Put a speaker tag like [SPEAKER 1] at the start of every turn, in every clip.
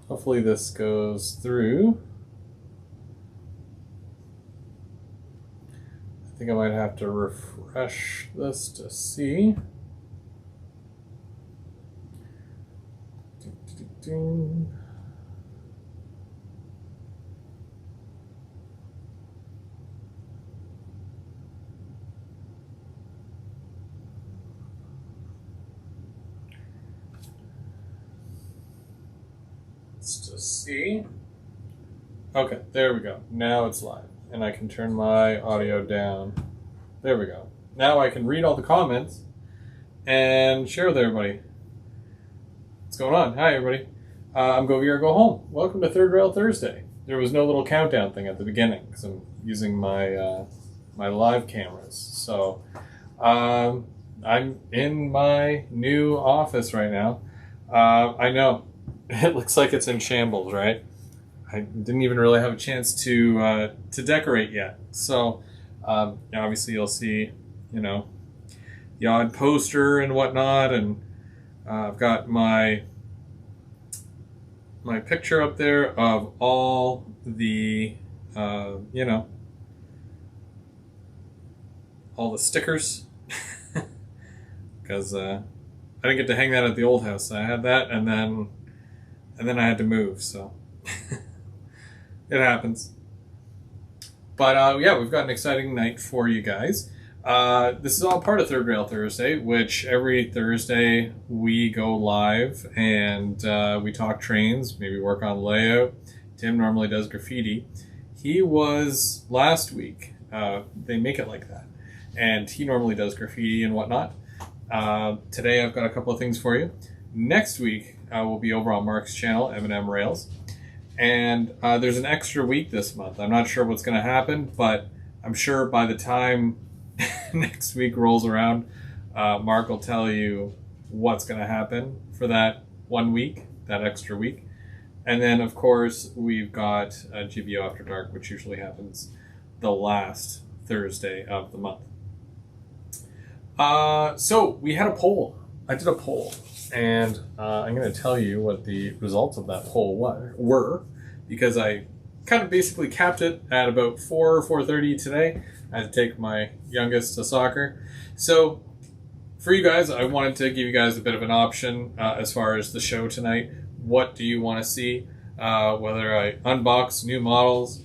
[SPEAKER 1] Hopefully this goes through. I think I might have to refresh this to see. Let's just see. Okay, there we go. Now it's live. And I can turn my audio down. There we go. Now I can read all the comments and share with everybody. What's going on? Hi, everybody. I'm Go VR Go Home. Welcome to Third Rail Thursday. There was no little countdown thing at the beginning because I'm using my my live cameras. So I'm in my new office right now. I know it looks like it's in shambles, right? I didn't even really have a chance to decorate yet. So obviously you'll see, the odd poster and whatnot, and I've got my picture up there of all the all the stickers because I didn't get to hang that at the old house. I had that, and then I had to move, so. It happens. But yeah, we've got an exciting night for you guys. This is all part of Third Rail Thursday, which every Thursday we go live and we talk trains, maybe work on layout. Tim normally does graffiti. He was last week. They make it like that. And he normally does graffiti and whatnot. Today I've got a couple of things for you. Next week we'll be over on Mark's channel, M&M Rails. And there's an extra week this month. I'm not sure what's going to happen, but I'm sure by the time next week rolls around, Mark will tell you what's going to happen for that 1 week, that extra week. And then, of course, we've got GVO After Dark, which usually happens the last Thursday of the month. So we had a poll. I did a poll. And I'm going to tell you what the results of that poll were, because I kind of basically capped it at about 4:30 today. I had to take my youngest to soccer. So for you guys, I wanted to give you guys a bit of an option as far as the show tonight. What do you want to see? Whether I unbox new models,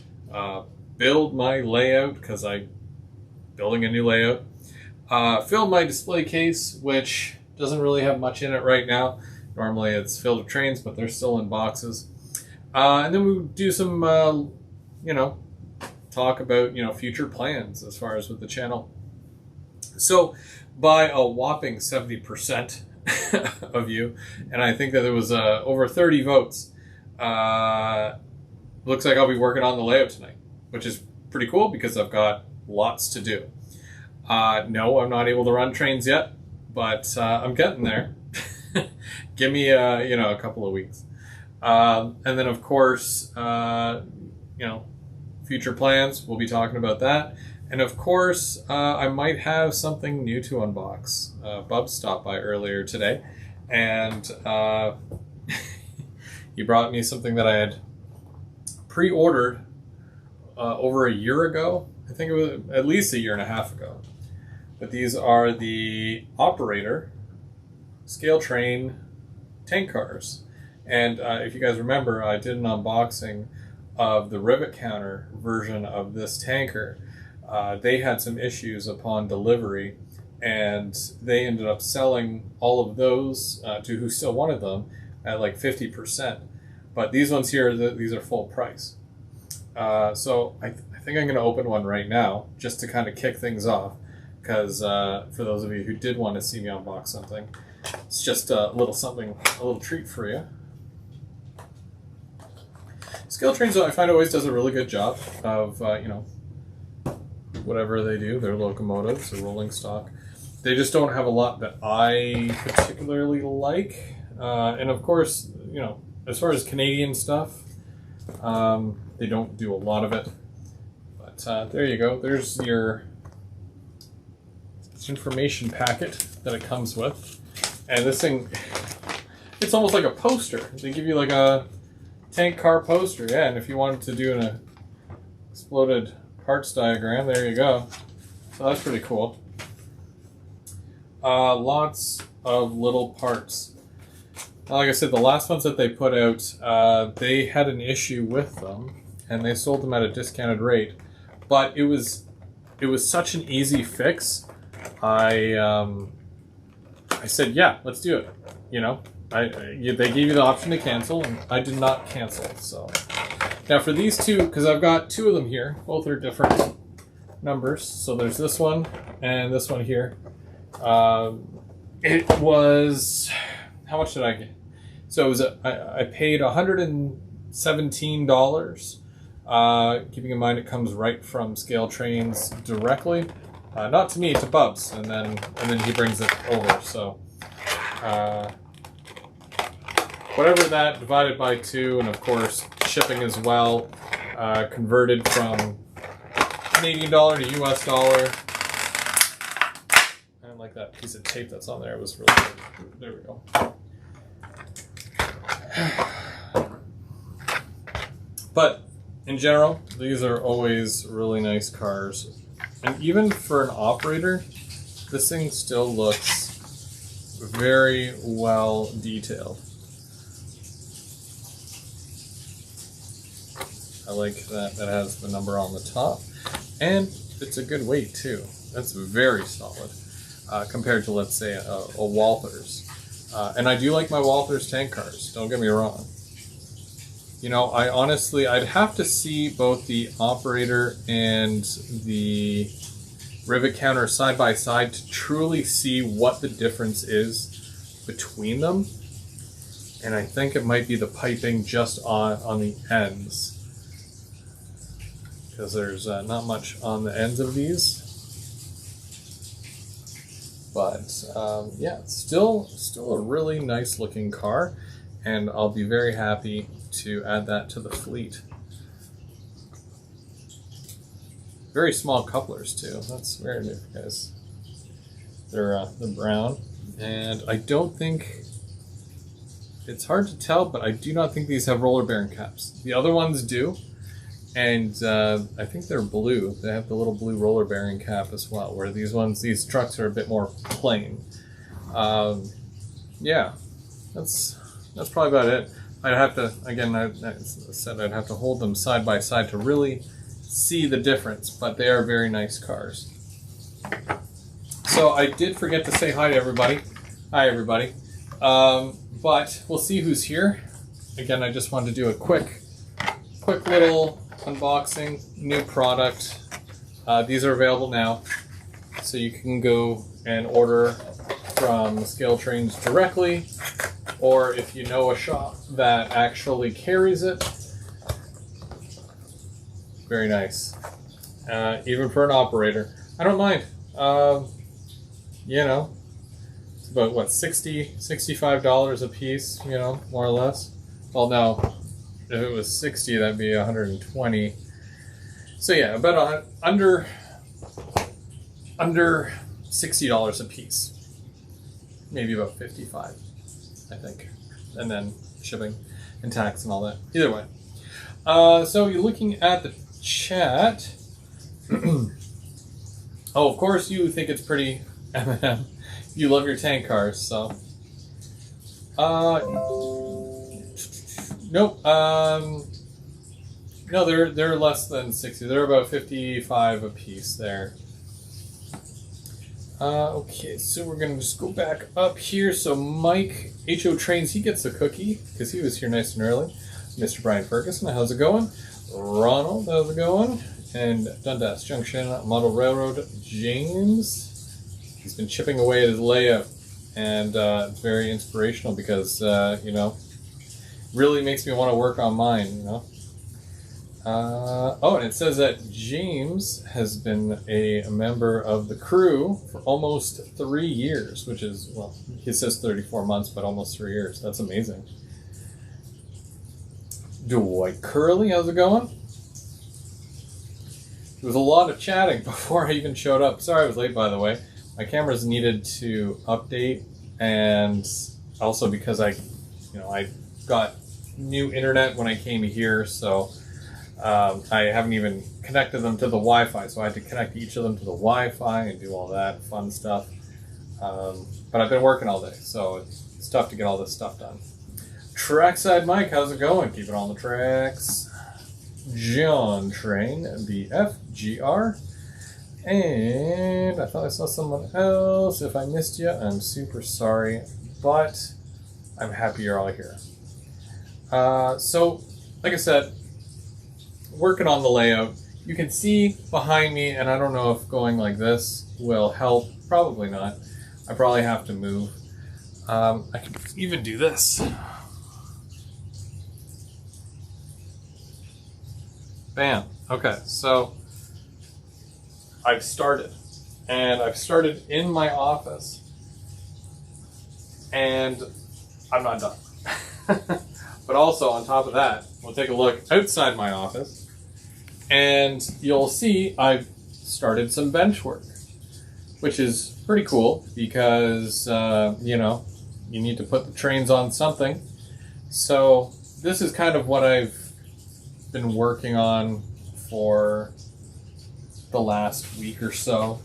[SPEAKER 1] build my layout, because I'm building a new layout, film my display case, which doesn't really have much in it right now. Normally it's filled with trains, but they're still in boxes. And then we do some, talk about, future plans as far as with the channel. So by a whopping 70% of you, and I think that there was over 30 votes, looks like I'll be working on the layout tonight, which is pretty cool because I've got lots to do. No, I'm not able to run trains yet. But I'm getting there. Give me a couple of weeks, and then of course future plans. We'll be talking about that, and of course I might have something new to unbox. Bub stopped by earlier today, and he brought me something that I had pre-ordered over a year ago. I think it was at least a year and a half ago. But these are the Operator scale train tank cars. And if you guys remember, I did an unboxing of the rivet counter version of this tanker. They had some issues upon delivery, and they ended up selling all of those to who still wanted them at like 50%. But these ones here, these are full price. So I think I'm going to open one right now just to kind of kick things off. Because for those of you who did want to see me unbox something, it's just a little treat for you. Scale Trains, I find, always does a really good job of, whatever they do. Their locomotives, their rolling stock. They just don't have a lot that I particularly like. And of course, as far as Canadian stuff, they don't do a lot of it. But there you go. There's your information packet that it comes with. And this thing, it's almost like a poster. They give you like a tank car poster. Yeah, and if you wanted to do an exploded parts diagram, there you go. So that's pretty cool. Lots of little parts. Like I said, the last ones that they put out, they had an issue with them, and they sold them at a discounted rate. But it was such an easy fix. I said, yeah, let's do it. You know, they gave you the option to cancel, and I did not cancel. So now for these two, because I've got two of them here, both are different numbers. So there's this one and this one here. It was, how much did I get? So it was I paid $117. Keeping in mind it comes right from Scale Trains directly, not to me, to Bubs, and then he brings it over. So whatever that divided by 2, and of course shipping as well, converted from Canadian dollar to US dollar. I like that piece of tape that's on there. It was really good. There we go. But in general, these are always really nice cars. And even for an operator, this thing still looks very well detailed. I like that it has the number on the top. And it's a good weight too. That's very solid compared to, let's say, a Walthers. And I do like my Walthers tank cars, don't get me wrong. You know, I'd have to see both the operator and the rivet counter side by side to truly see what the difference is between them. And I think it might be the piping just on the ends, because there's not much on the ends of these. But yeah, it's still a really nice looking car, and I'll be very happy to add that to the fleet. Very small couplers too. That's very new, guys. They're brown, and I don't think, it's hard to tell, but I do not think these have roller bearing caps. The other ones do, and I think they're blue. They have the little blue roller bearing cap as well, where these trucks are a bit more plain. Yeah, that's probably about it. I'd have to, again, I said I'd have to hold them side by side to really see the difference, but they are very nice cars. So I did forget to say hi to everybody. Hi, everybody. But we'll see who's here. Again, I just wanted to do a quick little unboxing, new product. These are available now, so you can go and order from Scale Trains directly, or if you know a shop that actually carries it, very nice. Even for an operator, I don't mind. You know, it's about what, $65 a piece, you know, more or less. Well, no, if it was 60, that'd be 120. So yeah, about under $60 a piece, maybe about 55, I think, and then shipping and tax and all that. Either way, so you're looking at the chat. Oh, of course you think it's pretty, M&M. You love your tank cars, so. Nope. No, they're less than 60. They're about 55 a piece there. Okay, so we're gonna just go back up here. So Mike, HO Trains, he gets a cookie because he was here nice and early. Mr. Brian Ferguson, how's it going? Ronald, how's it going? And Dundas Junction Model Railroad, James. He's been chipping away at his layout, and it's very inspirational because you know, really makes me want to work on mine. You know. Oh, and it says that James has been a member of the crew for almost 3 years, which is, well, he says 34 months, but almost 3 years. That's amazing. Dwight Curley, how's it going? There was a lot of chatting before I even showed up. Sorry I was late, by the way. My cameras needed to update, and also because I got new internet when I came here, so I haven't even connected them to the Wi-Fi, so I had to connect each of them to the Wi-Fi and do all that fun stuff. But I've been working all day, so it's tough to get all this stuff done. Trackside Mike, how's it going? Keep it on the tracks. John Train, BFGR. And I thought I saw someone else. If I missed you, I'm super sorry, but I'm happy you're all here. So, like I said, working on the layout. You can see behind me, and I don't know if going like this will help. Probably not. I probably have to move. I can even do this. Bam. Okay, so I've started. And I've started in my office. And I'm not done. But also, on top of that, we'll take a look outside my office. And you'll see I've started some bench work, which is pretty cool because, you know, you need to put the trains on something. So this is kind of what I've been working on for the last week or so.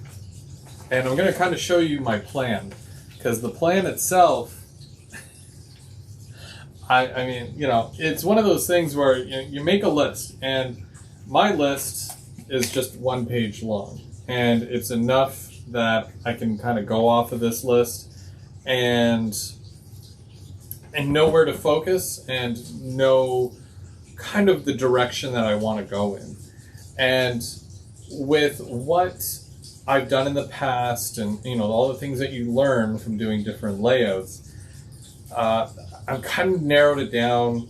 [SPEAKER 1] And I'm going to kind of show you my plan, because the plan itself, I mean, you know, it's one of those things where you make a list, and my list is just 1 page long, and it's enough that I can kind of go off of this list and know where to focus and know kind of the direction that I want to go in. And with what I've done in the past, and you know, all the things that you learn from doing different layouts, I've kind of narrowed it down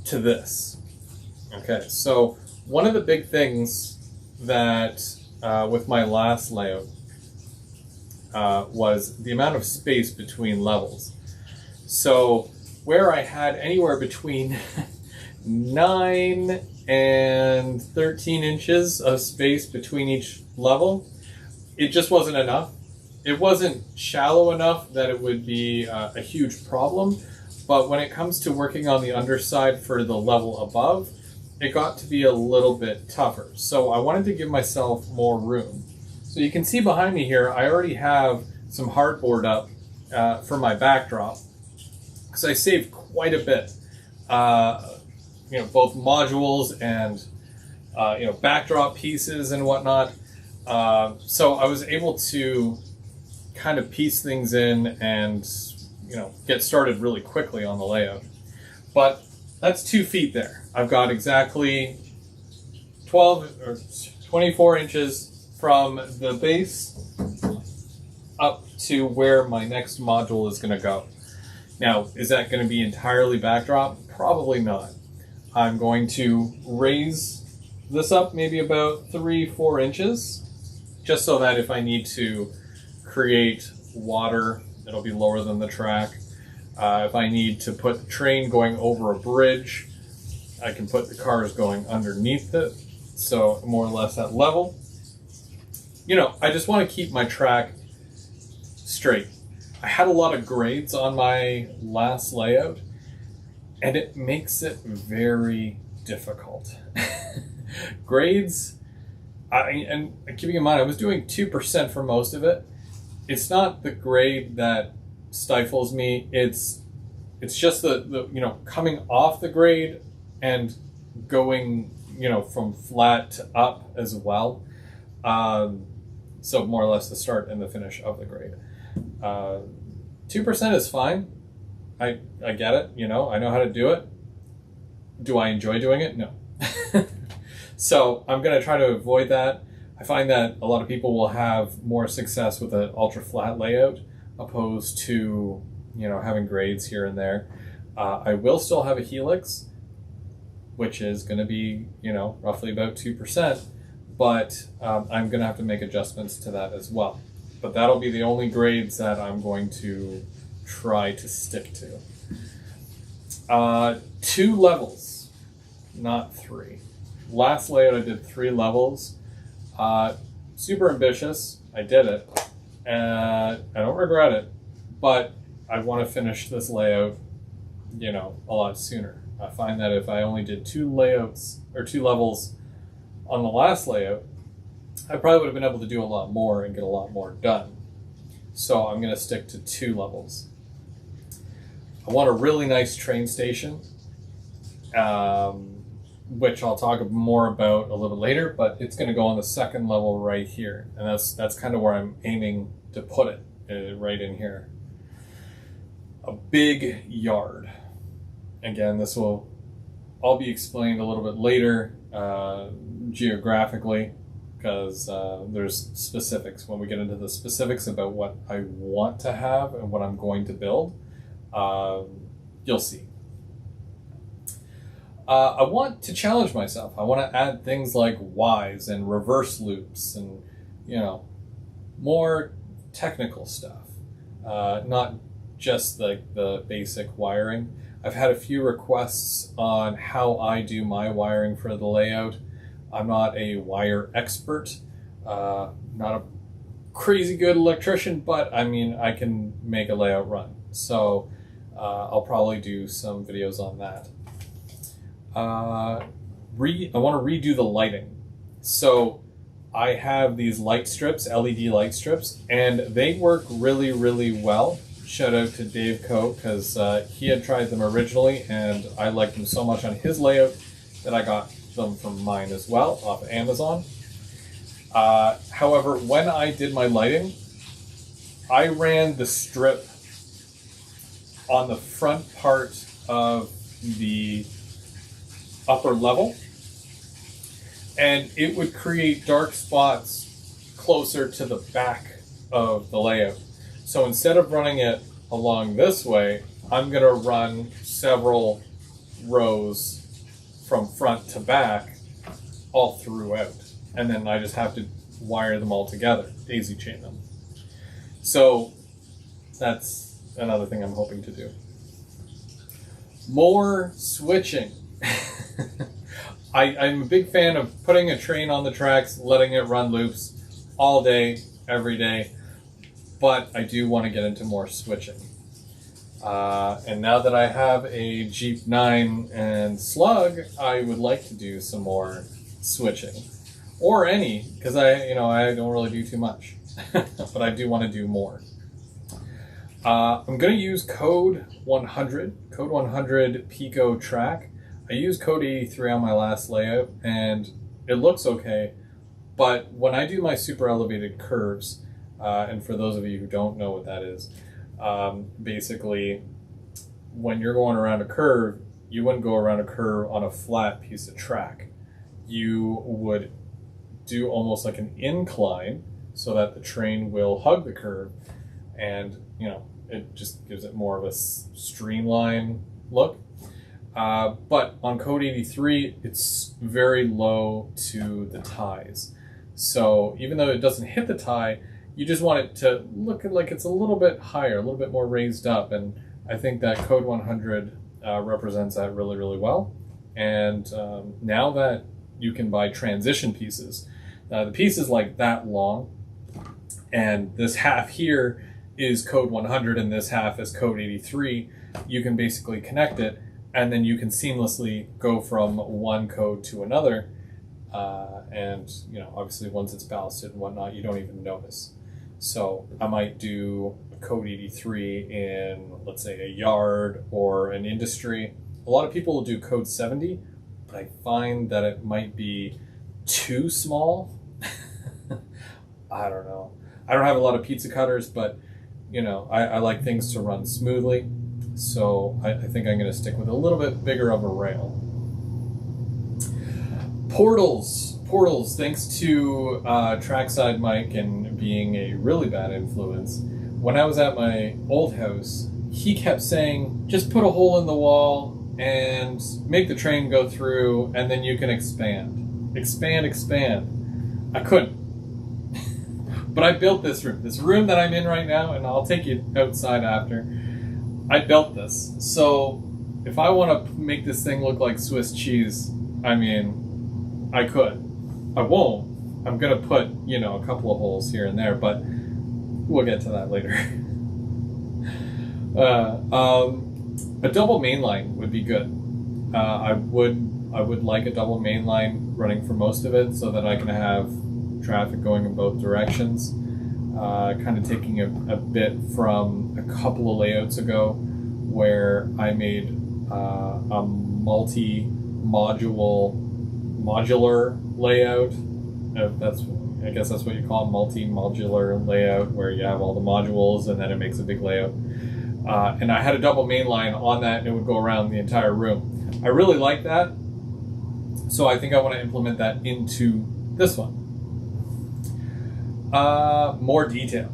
[SPEAKER 1] to this. Okay, so one of the big things that with my last layout was the amount of space between levels. So where I had anywhere between 9 and 13 inches of space between each level, it just wasn't enough. It wasn't shallow enough that it would be a huge problem, but when it comes to working on the underside for the level above, it got to be a little bit tougher. So I wanted to give myself more room. So you can see behind me here, I already have some hardboard up for my backdrop, because I saved quite a bit. You know, both modules and you know, backdrop pieces and whatnot. So I was able to kind of piece things in and, you know, get started really quickly on the layout. But that's 2 feet there. I've got exactly 12 or 24 inches from the base up to where my next module is going to go. Now, is that going to be entirely backdrop? Probably not. I'm going to raise this up maybe about 3-4 inches, just so that if I need to create water, it'll be lower than the track. If I need to put the train going over a bridge, I can put the cars going underneath it, so more or less at level. You know, I just want to keep my track straight. I had a lot of grades on my last layout, and it makes it very difficult. Grades, and keeping in mind, I was doing 2% for most of it. It's not the grade that stifles me. It's just the you know, coming off the grade and going, you know, from flat to up as well. So more or less the start and the finish of the grade. 2% is fine. I get it. You know, I know how to do it. Do I enjoy doing it? No. So I'm going to try to avoid that. I find that a lot of people will have more success with an ultra flat layout opposed to, you know, having grades here and there. I will still have a helix, which is going to be, you know, roughly about 2%, but I'm going to have to make adjustments to that as well. But that'll be the only grades that I'm going to try to stick to. 2 levels, not 3. Last layout I did 3 levels. Super ambitious. I did it. I don't regret it, but I want to finish this layout, you know, a lot sooner. I find that if I only did 2 levels on the last layout, I probably would have been able to do a lot more and get a lot more done. So I'm going to stick to 2 levels. I want a really nice train station, which I'll talk more about a little later, but it's going to go on the 2nd level right here. And that's kind of where I'm aiming to put it, right in here. A big yard. Again, this will all be explained a little bit later geographically, because there's specifics. When we get into the specifics about what I want to have and what I'm going to build, you'll see. I want to challenge myself. I want to add things like Ys and reverse loops and, you know, more technical stuff, not just like the basic wiring. I've had a few requests on how I do my wiring for the layout. I'm not a wire expert, not a crazy good electrician, but I mean, I can make a layout run. So I'll probably do some videos on that. I want to redo the lighting. So I have these light strips, LED light strips, and they work really, really well. Shout out to Dave Coe, because he had tried them originally, and I liked them so much on his layout that I got them from mine as well, off of Amazon. However, when I did my lighting, I ran the strip on the front part of the upper level, and it would create dark spots closer to the back of the layout. So instead of running it along this way, I'm going to run several rows from front to back all throughout. And then I just have to wire them all together, daisy chain them. So that's another thing I'm hoping to do. More switching. I'm a big fan of putting a train on the tracks, letting it run loops all day, every day. But I do want to get into more switching. And now that I have a Jeep 9 and Slug, I would like to do some more switching. Or any, because I don't really do too much. But I do want to do more. I'm going to use Code 100 Pico track. I used Code 83 on my last layout, and it looks okay. But when I do my super elevated curves, and for those of you who don't know what that is, basically, when you're going around a curve, you wouldn't go around a curve on a flat piece of track. You would do almost like an incline so that the train will hug the curve, and it just gives it more of a streamline look. But on Code 83, it's very low to the ties. So even though it doesn't hit the tie, you just want it to look like it's a little bit higher, a little bit more raised up. And I think that Code 100 represents that really, really well. And now that you can buy transition pieces, the piece is like that long, and this half here is Code 100 and this half is Code 83. You can basically connect it, and then you can seamlessly go from one code to another. And obviously once it's ballasted and whatnot, you don't even notice. So I might do a Code 83 in, let's say, a yard or an industry. A lot of people will do Code 70, but I find that it might be too small. I don't know. I don't have a lot of pizza cutters, but I like things to run smoothly. So I think I'm going to stick with a little bit bigger of a rail. Portals, thanks to Trackside Mike and being a really bad influence. When I was at my old house, he kept saying, just put a hole in the wall and make the train go through, and then you can expand. Expand. I couldn't. But I built this room that I'm in right now, and I'll take you outside after. I built this. So if I want to make this thing look like Swiss cheese, I could. I won't. I'm going to put, a couple of holes here and there, but we'll get to that later. A double main line would be good. I would like a double main line running for most of it so that I can have traffic going in both directions. Kind of taking a bit from a couple of layouts ago where I made a modular layout. I guess that's what you call a multi-modular layout, where you have all the modules and then it makes a big layout. And I had a double main line on that, and it would go around the entire room. I really like that, so I think I want to implement that into this one. More detail.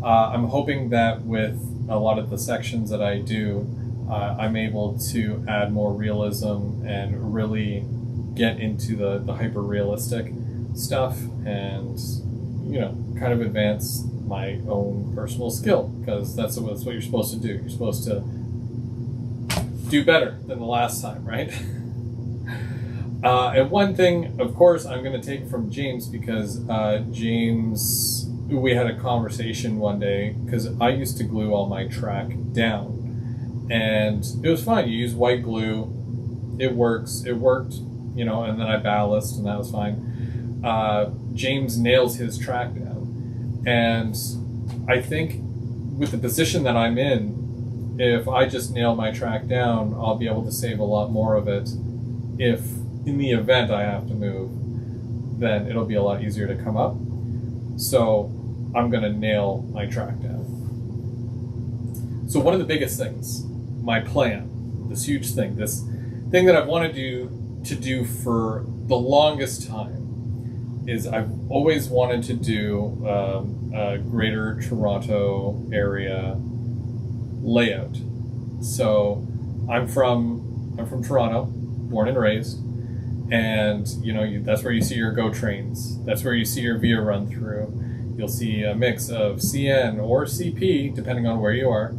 [SPEAKER 1] I'm hoping that with a lot of the sections that I do, I'm able to add more realism and really get into the hyper-realistic stuff and, kind of advance my own personal skill, because that's what you're supposed to do. You're supposed to do better than the last time, right? And one thing, of course, I'm going to take from James, because James, we had a conversation one day, because I used to glue all my track down, and it was fine. You use white glue, it worked, and then I ballast, and that was fine. James nails his track down, and I think with the position that I'm in, if I just nail my track down, I'll be able to save a lot more of it. If in the event I have to move, then it'll be a lot easier to come up. So I'm going to nail my track down. So one of the biggest things, my plan, this huge thing, this thing that I've wanted to do for the longest time, is I've always wanted to do a Greater Toronto area layout. So I'm from Toronto, born and raised, and that's where you see your GO trains. That's where you see your VIA run through. You'll see a mix of CN or CP, depending on where you are.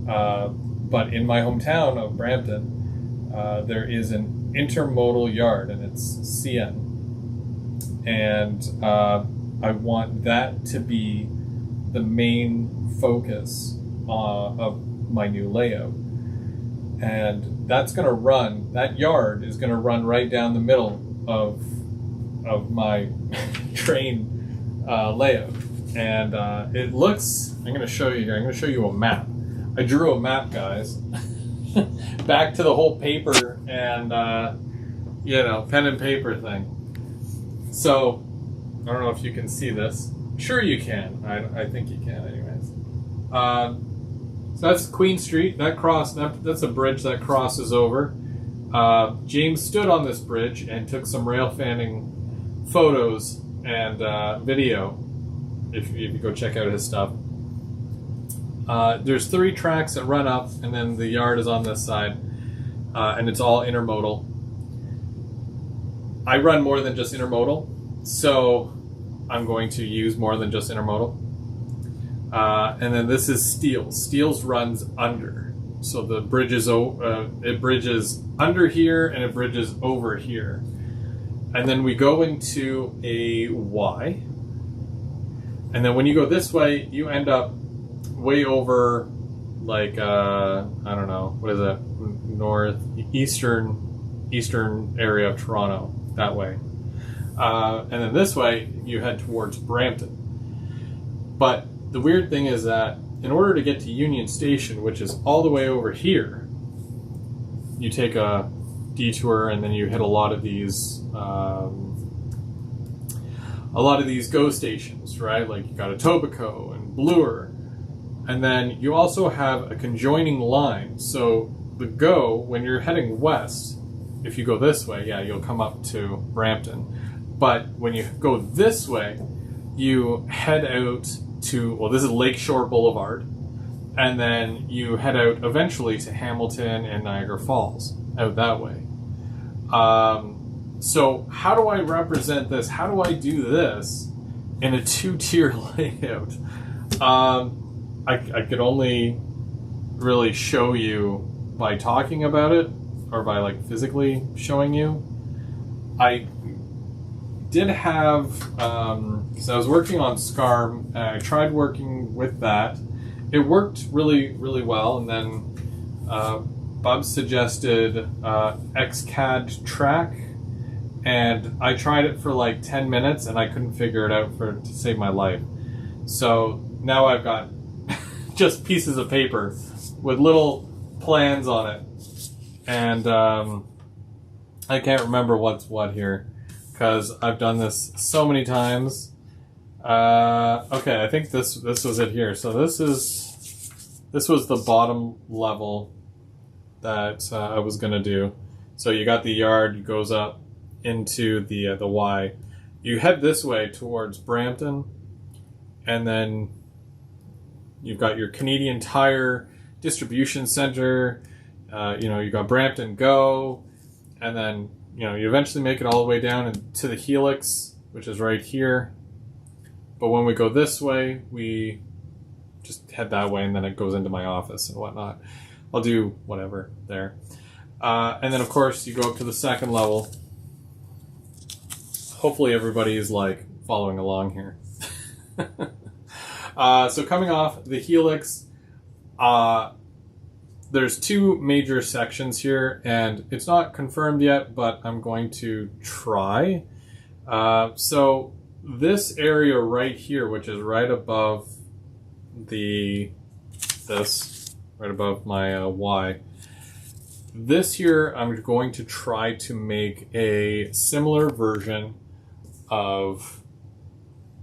[SPEAKER 1] But in my hometown of Brampton, there is an intermodal yard, and it's CN. And I want that to be the main focus of my new layout. And that yard is going to run right down the middle of my train layout. And it looks, I'm going to show you here, I'm going to show you a map. I drew a map, guys. Back to the whole paper and, pen and paper thing. So, I don't know if you can see this. Sure you can. I think you can anyways. So that's Queen Street. That's a bridge that crosses over. James stood on this bridge and took some rail fanning photos and video, if you go check out his stuff. There's 3 tracks that run up, and then the yard is on this side, and it's all intermodal. I run more than just intermodal, so I'm going to use more than just intermodal. And then this is Steeles. Steeles runs under. So the bridge is it bridges under here and it bridges over here. And then we go into a Y. And then when you go this way, you end up way over, like, I don't know, what is that? Eastern area of Toronto, that way. And then this way, you head towards Brampton. But the weird thing is that in order to get to Union Station, which is all the way over here, you take a detour and then you hit a lot of these GO stations, right? Like you got Etobicoke and Bloor. And then you also have a conjoining line. So the GO, when you're heading west, if you go this way, yeah, you'll come up to Brampton. But when you go this way, you head out to, well, this is Lakeshore Boulevard, and then you head out eventually to Hamilton and Niagara Falls, out that way. So how do I represent this? How do I do this in a 2-tier layout? I could only really show you by talking about it, or by like physically showing you. I did have, because I was working on SCARM, and I tried working with that. it worked really, really well. And then Bub suggested XCAD Track, and I tried it for like 10 minutes and I couldn't figure it out to save my life. So now I've got just pieces of paper with little plans on it, and I can't remember what's what here because I've done this so many times. Okay, I think this was it here. So this was the bottom level that I was gonna do. So you got the yard, it goes up into the Y. You head this way towards Brampton, and then you've got your Canadian Tire distribution center. You got Brampton Go, and then you eventually make it all the way down to the Helix, which is right here. But when we go this way, we just head that way, and then it goes into my office and whatnot. I'll do whatever there. And then, of course, you go up to the second level. Hopefully everybody is, like, following along here. So coming off the Helix, there's two major sections here, and it's not confirmed yet, but I'm going to try. So this area right here, which is right above right above my Y, this here I'm going to try to make a similar version of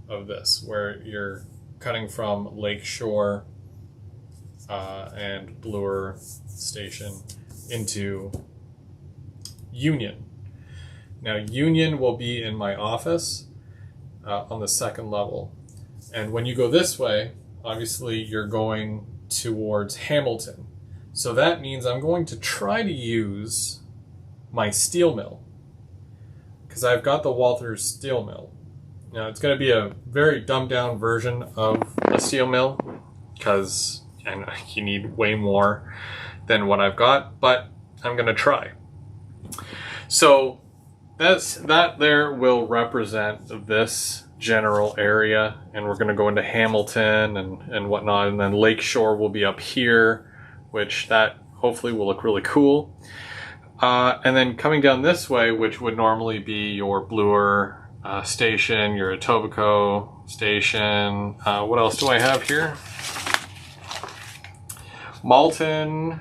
[SPEAKER 1] this, where you're cutting from Lakeshore and Bloor Station into Union. Now Union will be in my office on the second level, and when you go this way, obviously you're going towards Hamilton. So that means I'm going to try to use my steel mill, because I've got the Walthers steel mill. Now it's going to be a very dumbed down version of a steel mill, because you need way more than what I've got, but I'm going to try. So that there will represent this general area, and we're going to go into Hamilton and whatnot, and then Lakeshore will be up here, which that hopefully will look really cool. And then coming down this way, which would normally be your Bloor station, your Etobicoke station. What else do I have here? Malton.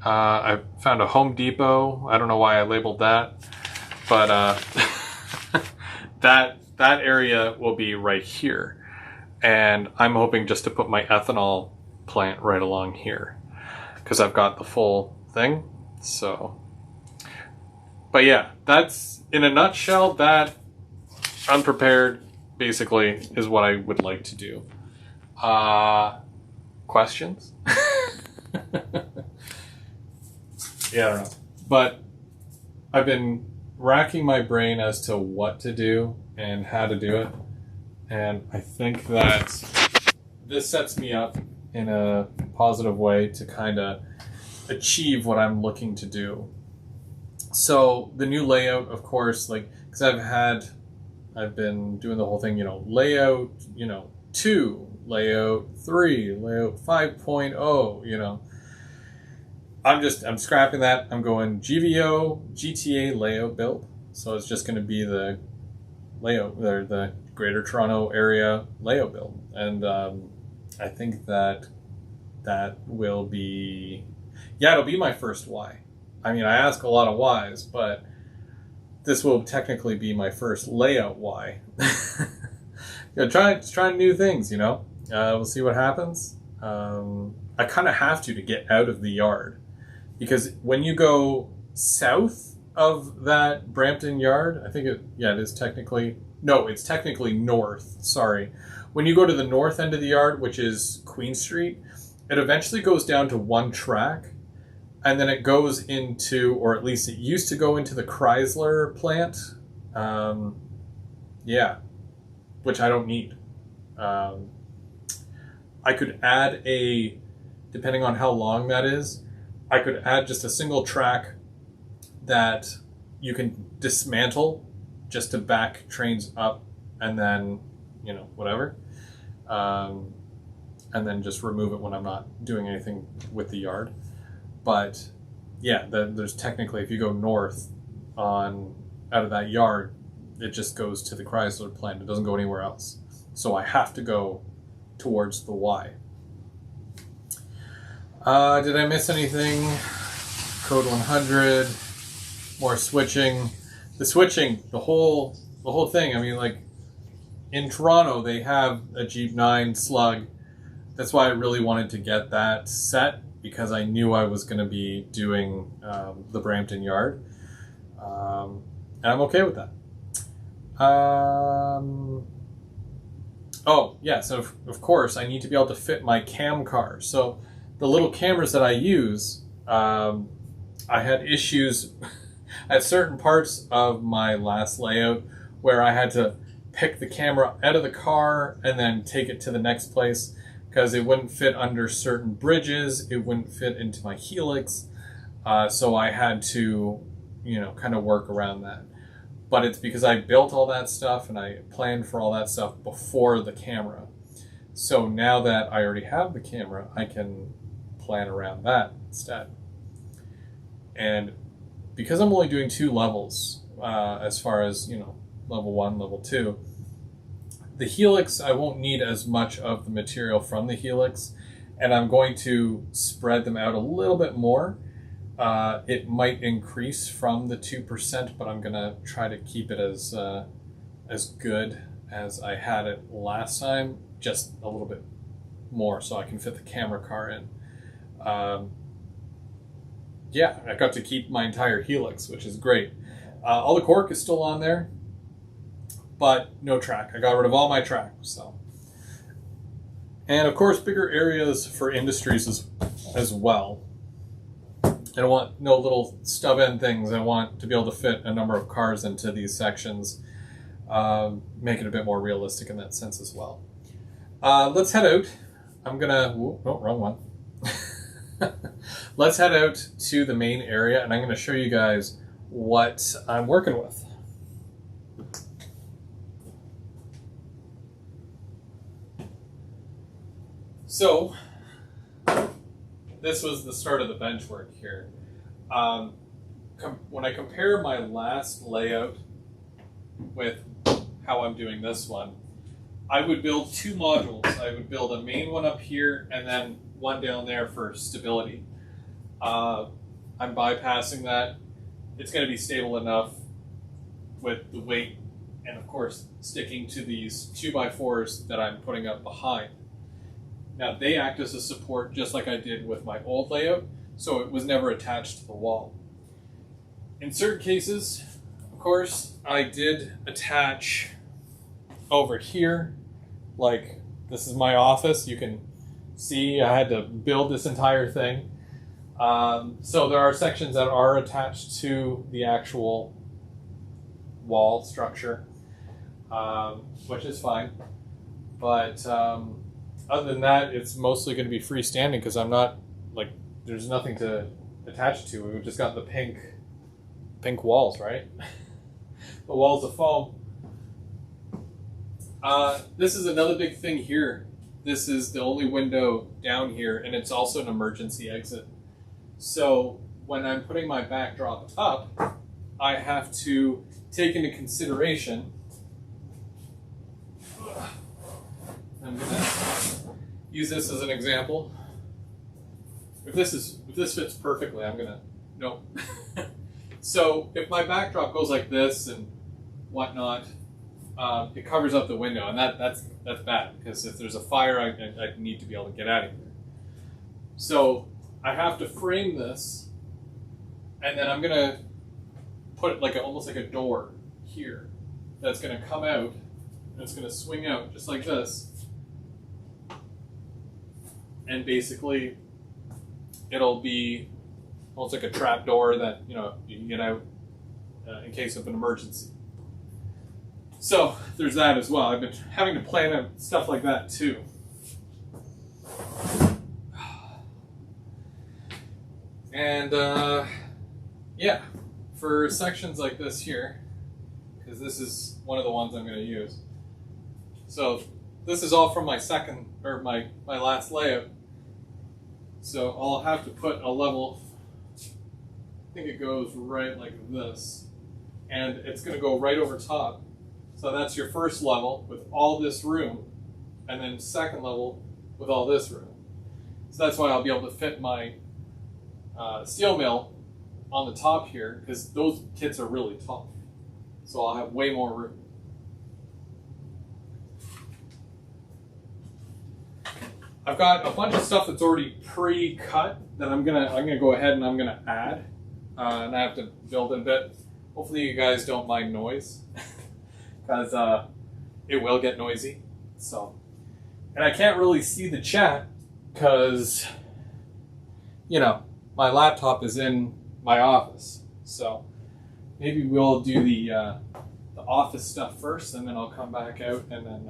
[SPEAKER 1] I found a Home Depot. I don't know why I labeled that, but that area will be right here. And I'm hoping just to put my ethanol plant right along here, because I've got the full thing. So, but yeah, that's in a nutshell. That unprepared basically is what I would like to do. Questions? Yeah, I don't know. But I've been racking my brain as to what to do and how to do it. And I think that this sets me up in a positive way to kind of achieve what I'm looking to do. So the new layout, of course, like, because I've been doing the whole thing, layout, 2, layout 3, layout 5.0, I'm scrapping that. I'm going GVO, GTA layout build. So it's just going to be the layout, the Greater Toronto Area layout build. And I think that will be, it'll be my first Y. I mean, I ask a lot of Ys, but this will technically be my first layout Y. Trying new things, We'll see what happens. I kind of have to get out of the yard, because when you go south of that Brampton yard, I think it is technically, no, it's technically north, sorry. When you go to the north end of the yard, which is Queen Street, it eventually goes down to one track, and then it goes into, or at least it used to go into the Chrysler plant. Which I don't need. I could add depending on how long that is, I could add just a single track that you can dismantle just to back trains up, and then, whatever. and then just remove it when I'm not doing anything with the yard. But yeah, there's technically, if you go north out of that yard, it just goes to the Chrysler plant. It doesn't go anywhere else. So I have to go towards the Y. Did I miss anything? Code 100, more switching. The switching, the whole thing. I mean, like in Toronto, they have a Jeep 9 Slug. That's why I really wanted to get that set, because I knew I was going to be doing the Brampton yard. And I'm okay with that. Oh, yeah, so of course I need to be able to fit my cam car. So the little cameras that I use, I had issues at certain parts of my last layout where I had to pick the camera out of the car and then take it to the next place because it wouldn't fit under certain bridges. It wouldn't fit into my Helix. So I had to, kind of work around that. But it's because I built all that stuff and I planned for all that stuff before the camera. So now that I already have the camera, I can plan around that instead. And because I'm only doing 2 levels, as far as, level 1, level 2, the Helix, I won't need as much of the material from the Helix, and I'm going to spread them out a little bit more. It might increase from the 2%, but I'm gonna try to keep it as good as I had it last time, just a little bit more, so I can fit the camera car in. Yeah, I got to keep my entire Helix, which is great. All the cork is still on there, but no track. I got rid of all my track, so. And of course, bigger areas for industries as well. I don't want no little stub end things. I want to be able to fit a number of cars into these sections, make it a bit more realistic in that sense as well. Let's head out. I'm gonna, wrong one. Let's head out to the main area and I'm gonna show you guys what I'm working with. So, this was the start of the bench work here. When I compare my last layout with how I'm doing this one, I would build 2 modules. I would build a main one up here and then one down there for stability. I'm bypassing that. It's going to be stable enough with the weight and of course sticking to these 2x4s that I'm putting up behind. Now they act as a support just like I did with my old layout, so it was never attached to the wall. In certain cases, of course, I did attach over here, like this is my office. You can see I had to build this entire thing. So there are sections that are attached to the actual wall structure, which is fine. But other than that, it's mostly going to be freestanding because I'm not, there's nothing to attach to. We've just got the pink walls, right? The walls of foam. This is another big thing here. This is the only window down here, and it's also an emergency exit. So when I'm putting my backdrop up, I have to take into consideration, I'm gonna use this as an example. If this fits perfectly, I'm gonna, no. So if my backdrop goes like this and whatnot, it covers up the window, and that's bad, because if there's a fire, I need to be able to get out of here. So I have to frame this, and then I'm gonna put it almost like a door here that's gonna come out, and it's gonna swing out just like this, and basically it'll be almost like a trap door that you can get out in case of an emergency. So there's that as well. I've been having to plan out stuff like that too. And yeah, for sections like this here, because this is one of the ones I'm going to use. So this is all from my second or my last layout. So I'll have to put a level, I think it goes right like this, and it's going to go right over top. So that's your first level with all this room, and then second level with all this room. So that's why I'll be able to fit my steel mill on the top here, because those kits are really tall. So I'll have way more room. I've got a bunch of stuff that's already pre-cut that I'm gonna go ahead and I'm gonna add, and I have to build a bit. Hopefully you guys don't mind noise, because it will get noisy. So, and I can't really see the chat because, you know, my laptop is in my office. So maybe we'll do the office stuff first, and then I'll come back out, and then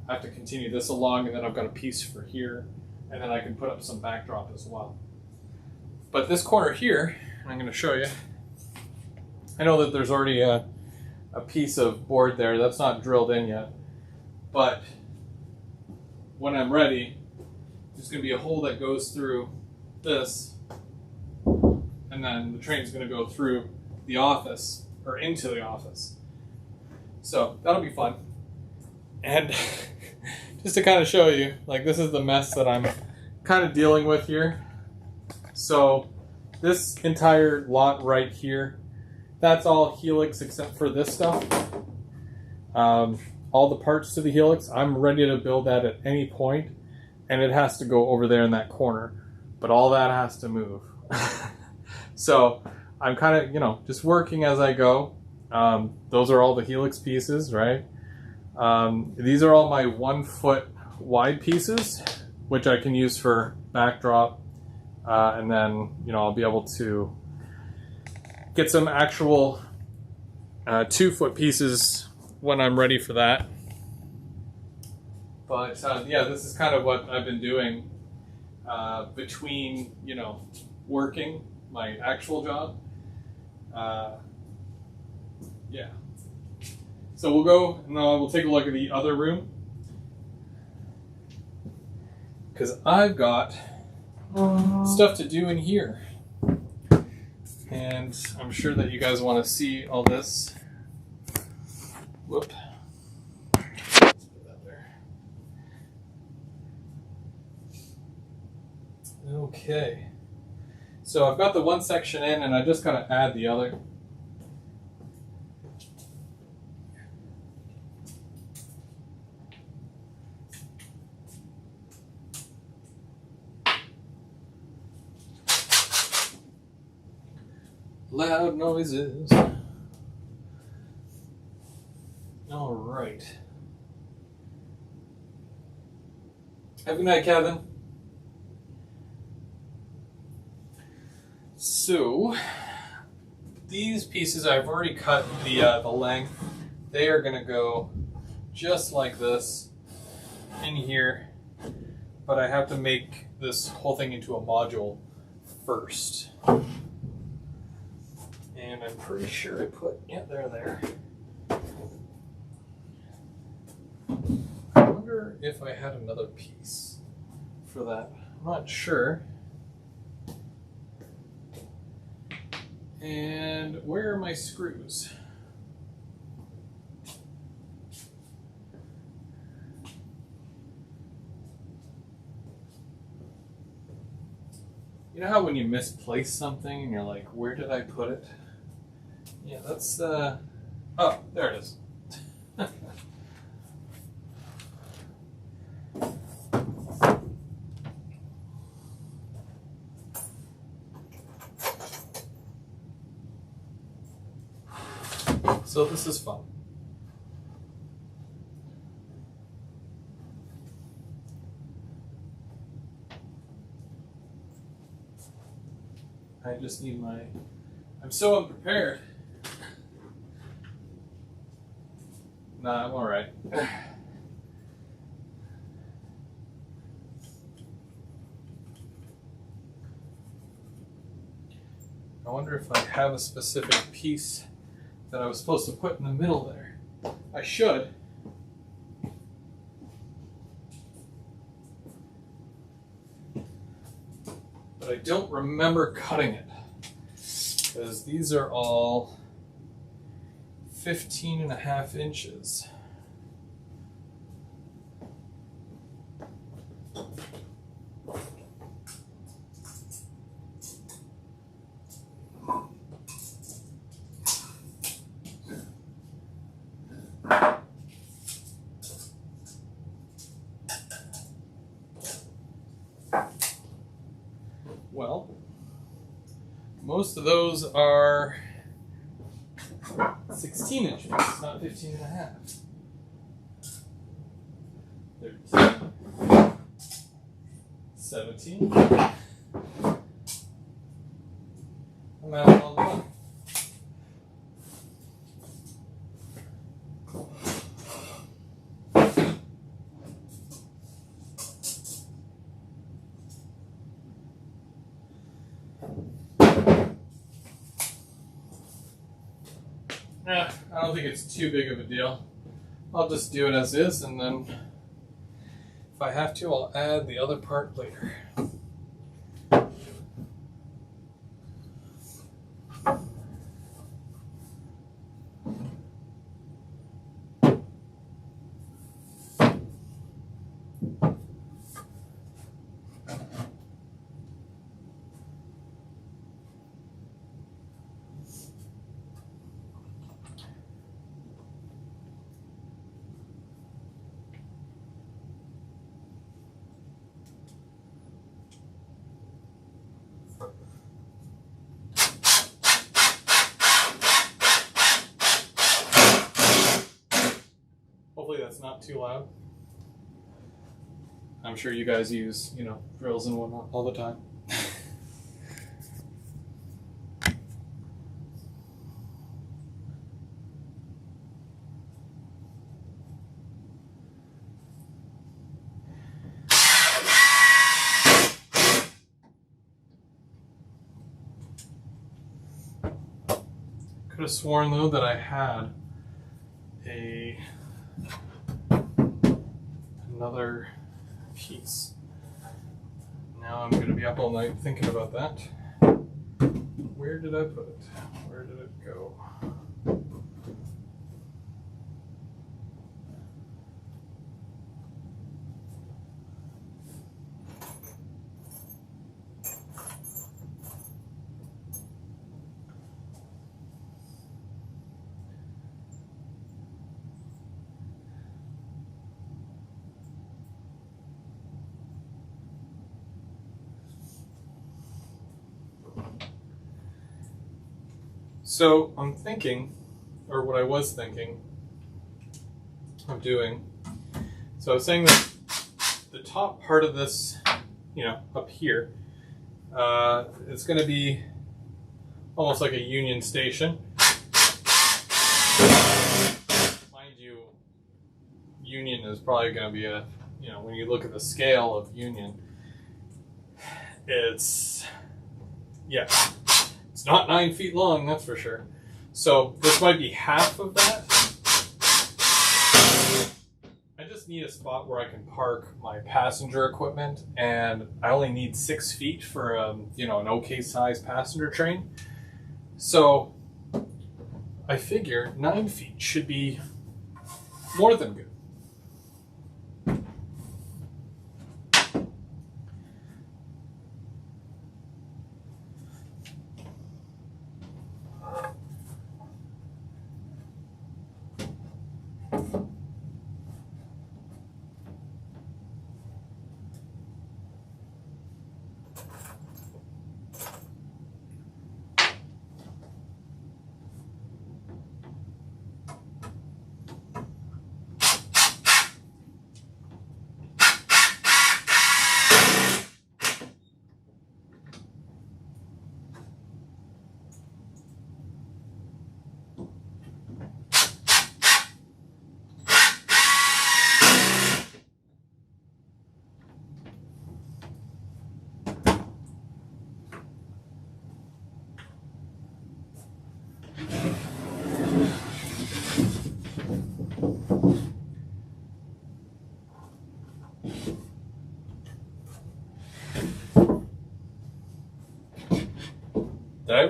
[SPEAKER 1] I have to continue this along, and then I've got a piece for here, and then I can put up some backdrop as well. But this corner here, I'm going to show you. I know that there's already a piece of board there that's not drilled in yet, but when I'm ready, there's going to be a hole that goes through this, and then the train's going to go through the office, or into the office. So that'll be fun. And just to kind of show you, like, this is the mess that I'm kind of dealing with here. So this entire lot right here, that's all Helix except for this stuff. All the parts to the Helix, I'm ready to build that at any point, and it has to go over there in that corner. But all that has to move. So I'm kind of, you know, just working as I go. Those are all the Helix pieces, right? These are all my 1 foot wide pieces, which I can use for backdrop, and then, you know, I'll be able to get some actual 2 foot pieces when I'm ready for that. But yeah, this is kind of what I've been doing between, you know, working my actual job. Yeah. So we'll go and we'll take a look at the other room, because I've got stuff to do in here, and I'm sure that you guys want to see all this. Whoop. Let's put that there. Okay. So I've got the one section in, and I just got to add the other. Loud noises. All right. Have a good night, Kevin. So these pieces, I've already cut the length. They are going to go just like this in here, but I have to make this whole thing into a module first. And I'm pretty sure I put, yeah, there. I wonder if I had another piece for that. I'm not sure. And where are my screws? You know how when you misplace something and you're like, where did I put it? Yeah, that's, oh, there it is. So this is fun. I just need my, I'm so unprepared. Nah, I'm all right. I wonder if I have a specific piece that I was supposed to put in the middle there. I should. don't remember cutting it, because these are all 15.5 inches. Well, most of those are 16 inches, not 15.5. 13, 17. I'm out of all the money. I don't think it's too big of a deal. I'll just do it as is, and then if I have to, I'll add the other part later. Hopefully that's not too loud. I'm sure you guys use, drills and whatnot all the time. Could have sworn though that I had another piece. Now I'm going to be up all night thinking about that. Where did I put it? Where did it go? So I'm thinking, or what I was thinking of doing, so I was saying that the top part of this, up here, it's going to be almost like a Union Station. Mind you, Union is probably going to be when you look at the scale of Union, it's not 9 feet long, that's for sure. So this might be half of that. I just need a spot where I can park my passenger equipment, and I only need 6 feet for an okay size passenger train. So I figure 9 feet should be more than good.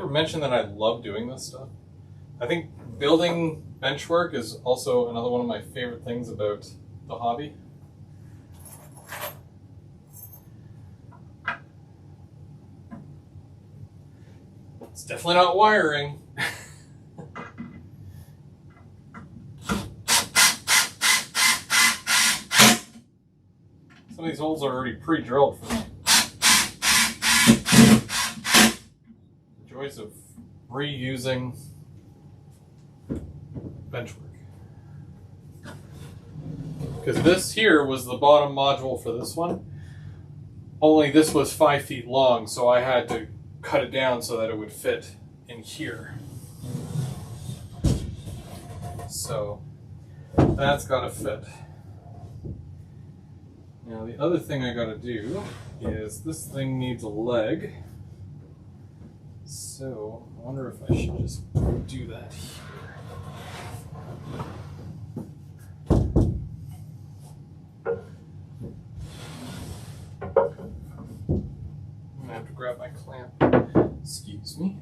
[SPEAKER 1] ever mention that I love doing this stuff? I think building bench work is also another one of my favorite things about the hobby. It's definitely not wiring. Some of these holes are already pre-drilled for me. The joys of reusing bench work. Because this here was the bottom module for this one. Only this was 5 feet long, so I had to cut it down so that it would fit in here. So that's got to fit. Now the other thing I got to do is this thing needs a leg. So I wonder if I should just do that here. I'm gonna have to grab my clamp. Excuse me.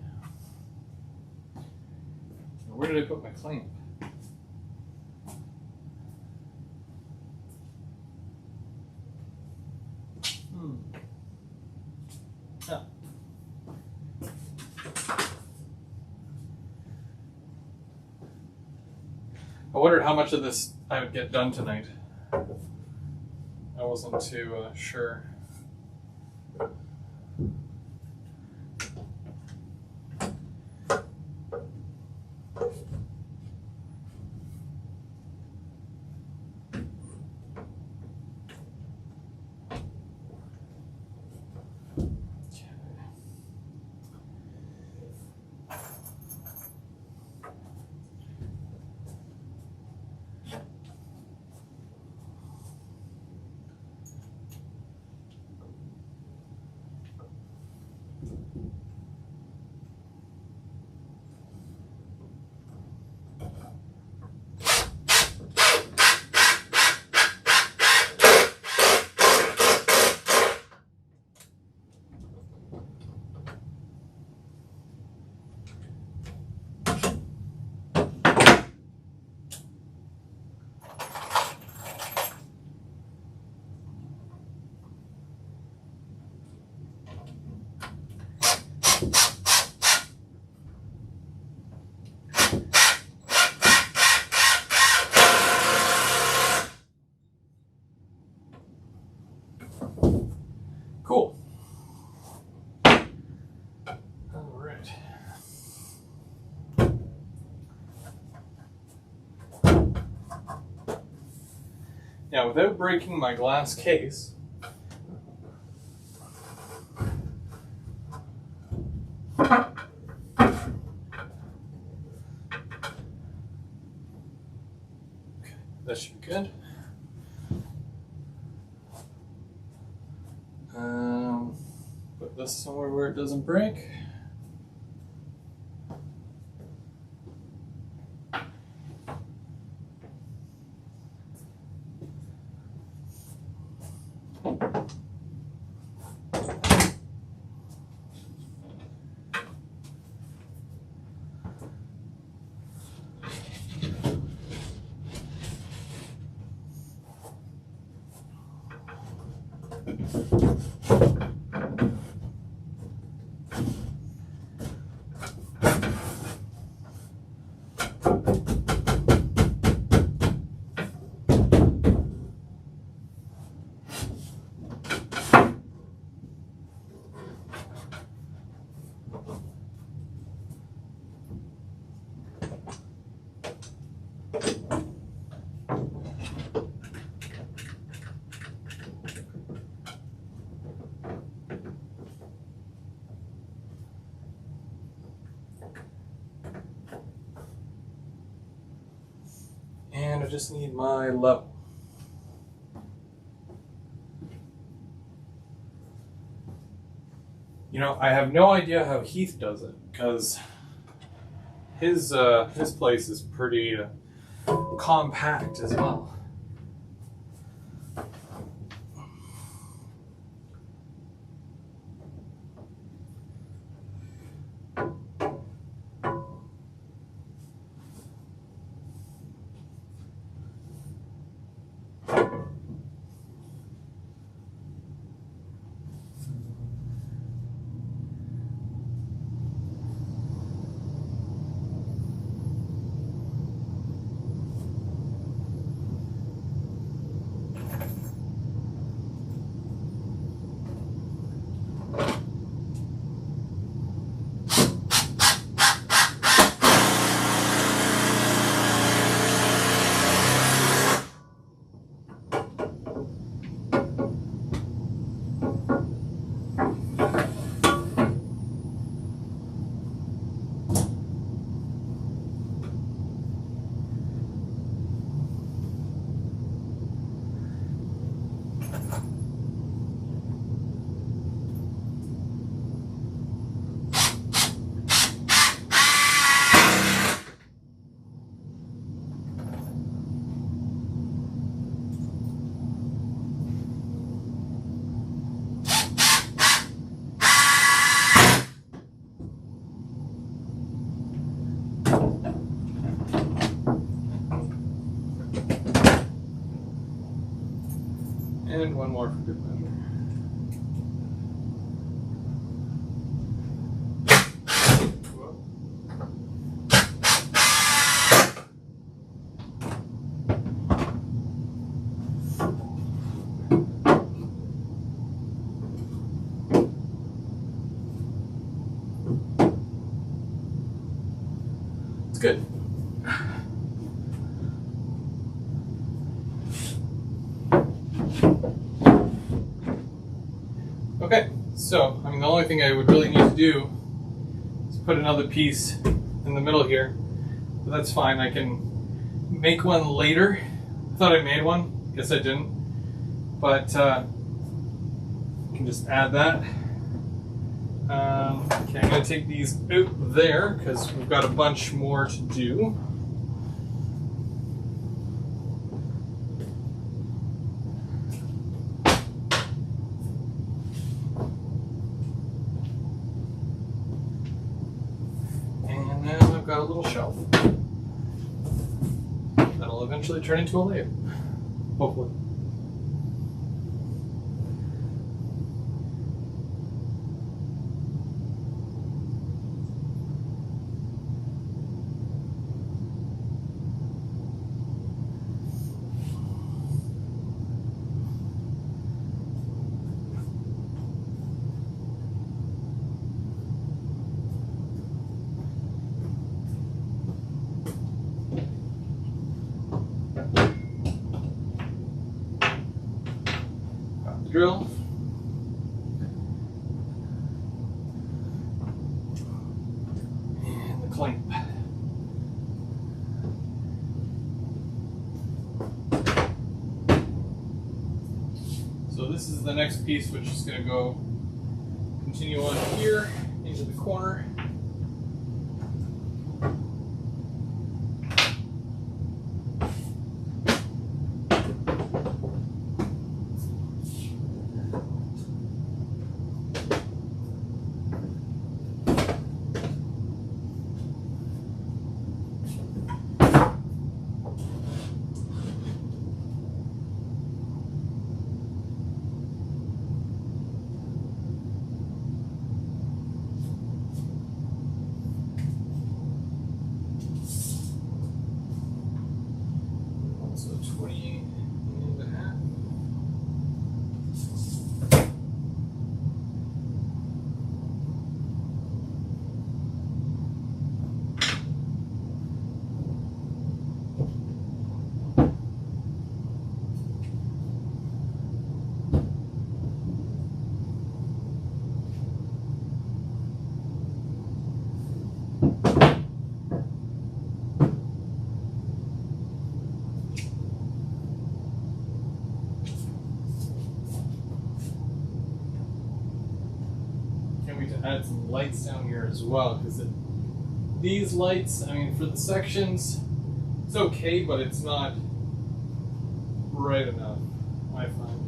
[SPEAKER 1] Where did I put my clamp? Oh. I wondered how much of this I would get done tonight. I wasn't too sure. Cool. All right. Now, without breaking my glass case, that should be good. Put this somewhere where it doesn't break. And I just need my level. You know, I have no idea how Heath does it, because his place is pretty compact as well. And one more for good measure. It's good. Okay, so I mean the only thing I would really need to do is put another piece in the middle here, but that's fine. I can make one later. I thought I made one, guess I didn't, but I can just add that. Okay, I'm going to take these out there because we've got a bunch more to do. And now I've got a little shelf that'll eventually turn into a lathe, hopefully. Drill. And the clamp. So this is the next piece, which is going to go continue on here into the corner. So 20.5. To add some lights down here as well, because these lights, I mean, for the sections, it's okay, but it's not bright enough, I find.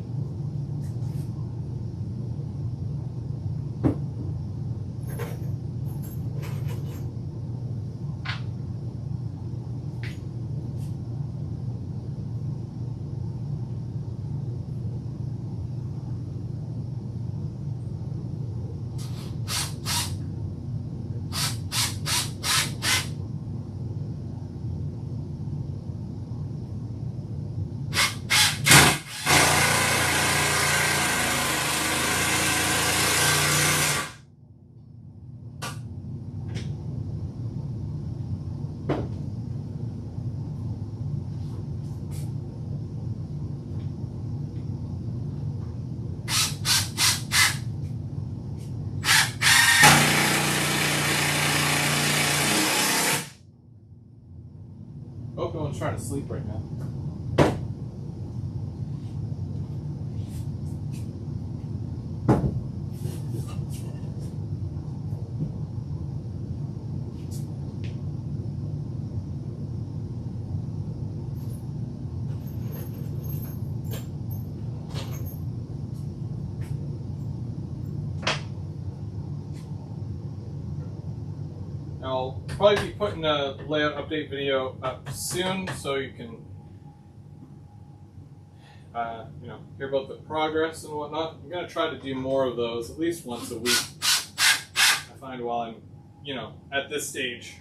[SPEAKER 1] Hope no one's trying to sleep right now. I'll probably be putting a layout update video up soon, so you can hear about the progress and whatnot. I'm gonna try to do more of those at least once a week. I find while I'm, at this stage.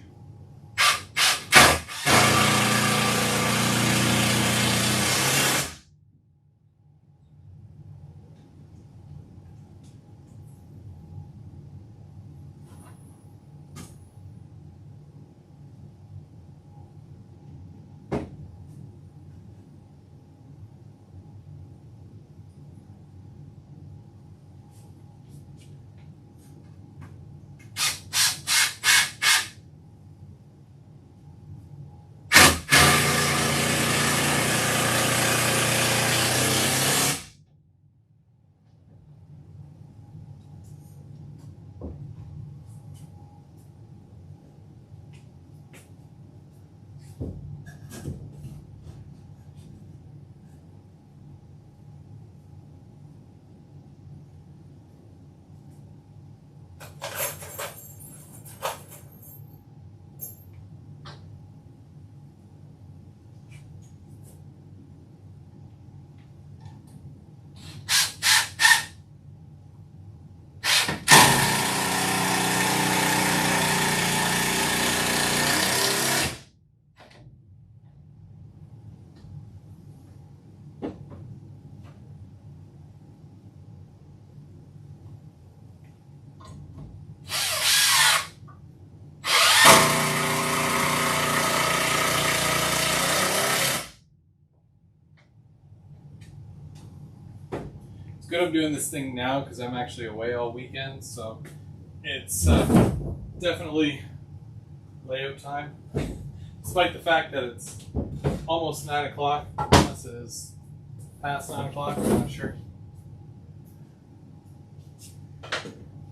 [SPEAKER 1] It's good I'm doing this thing now because I'm actually away all weekend, so it's definitely layout time. Despite the fact that it's almost 9 o'clock, unless it is past 9 o'clock, I'm not sure.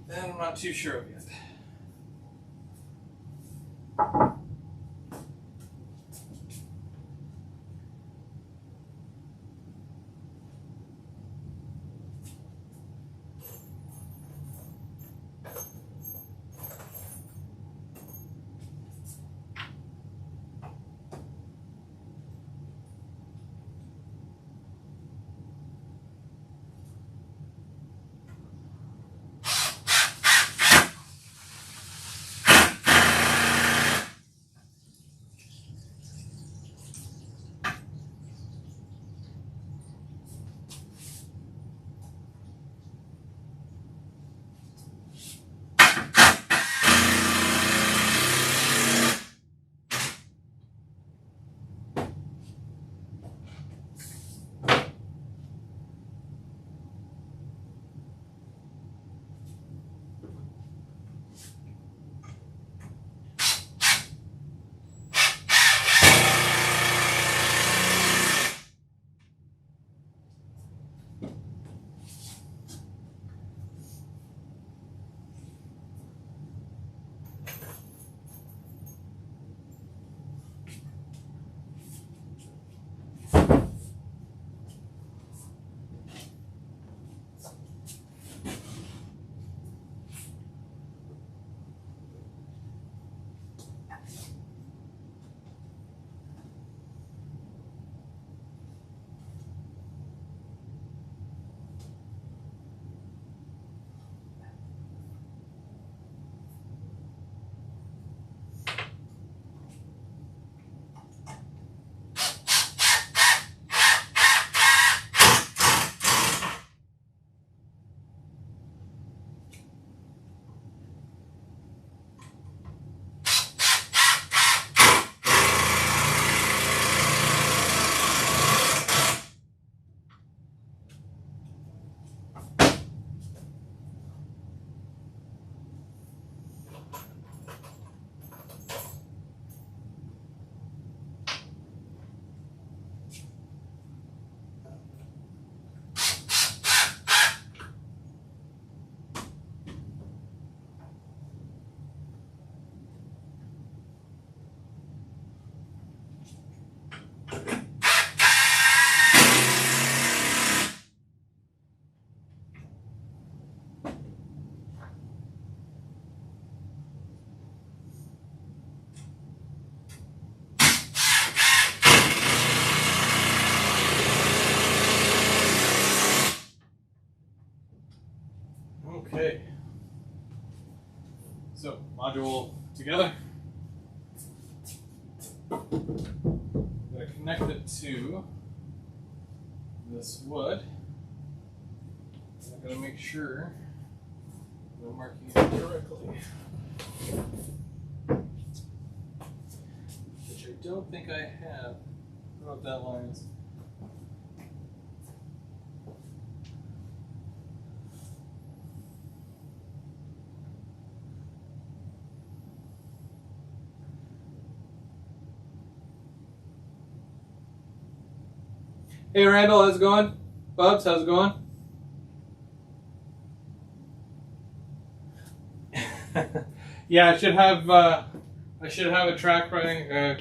[SPEAKER 1] And I'm not too sure of yet. module together. I'm going to connect it to this wood. I'm going to make sure I'm marking it correctly. Which I don't think I have. I don't know what that line is. Hey Randall, how's it going? Bubs, how's it going? Yeah, I should have a track running,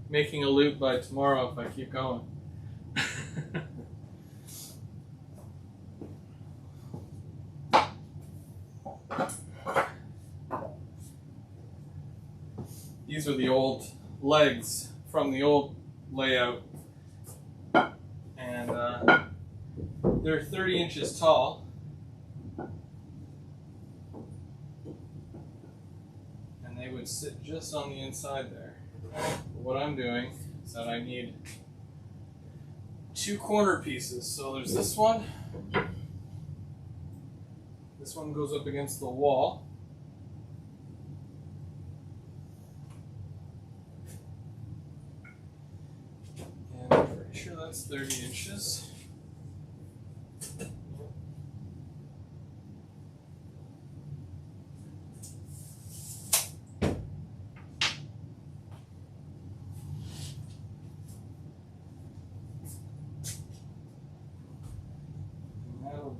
[SPEAKER 1] making a loop by tomorrow if I keep going. These are the old legs from the old layout. And they're 30 inches tall. And they would sit just on the inside there. What I'm doing is that I need 2 corner pieces. So there's this one. This one goes up against the wall. And I'm pretty sure that's 30 inches.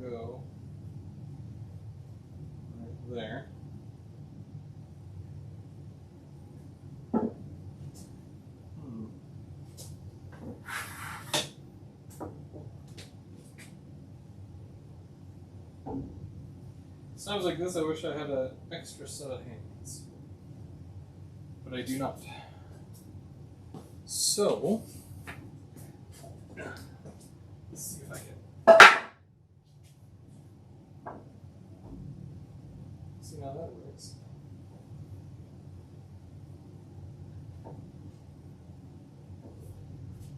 [SPEAKER 1] Go right there. Sounds like this. I wish I had an extra set of hands, but I do not. So let's see if I can. See how that works.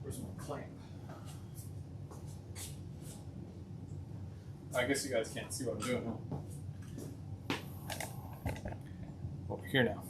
[SPEAKER 1] Where's my clamp? I guess you guys can't see what I'm doing, huh? Over here now.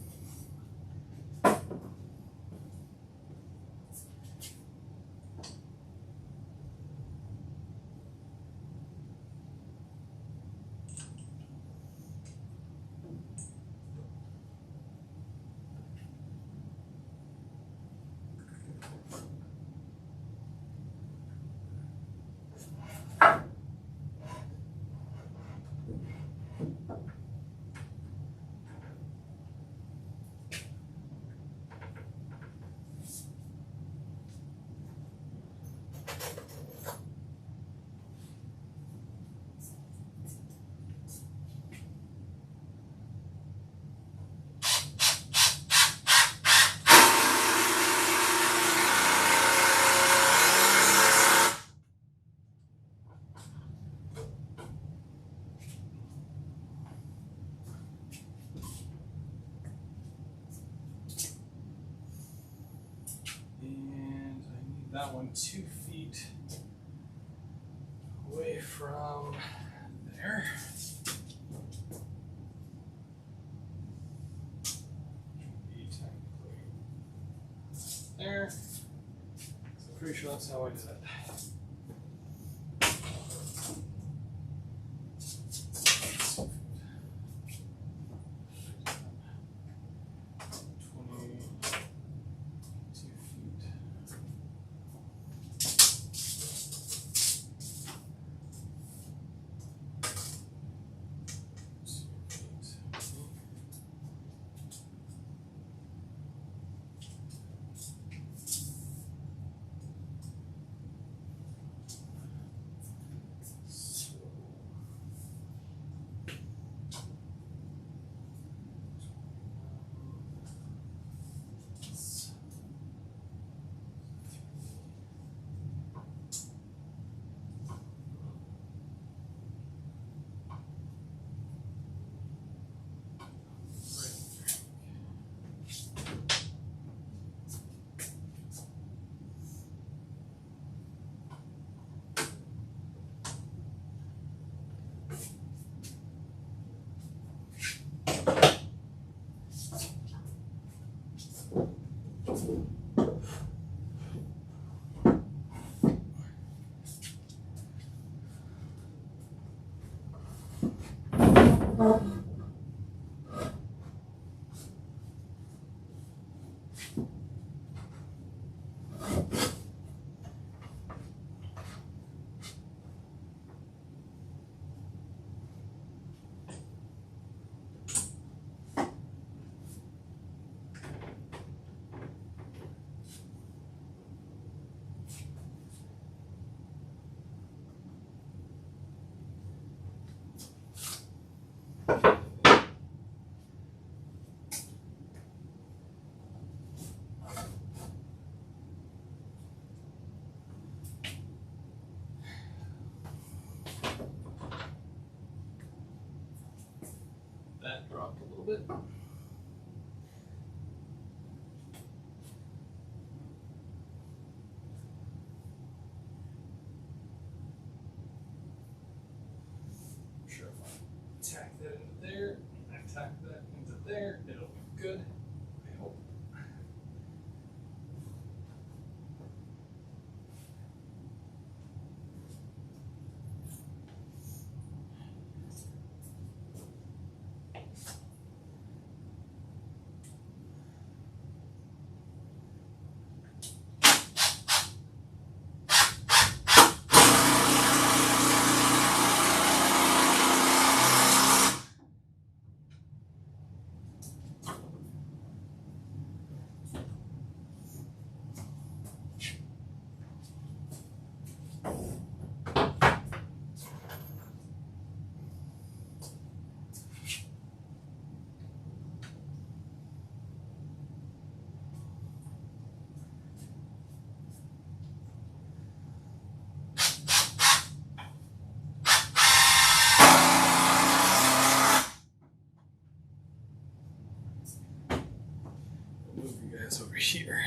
[SPEAKER 1] That one 2 feet away from there. Be technically there. So I'm pretty sure that's how I did it. dropped a little bit. I'm sure if I tack that into there, I tack that into there, it'll be good. I hope. Move you guys over here.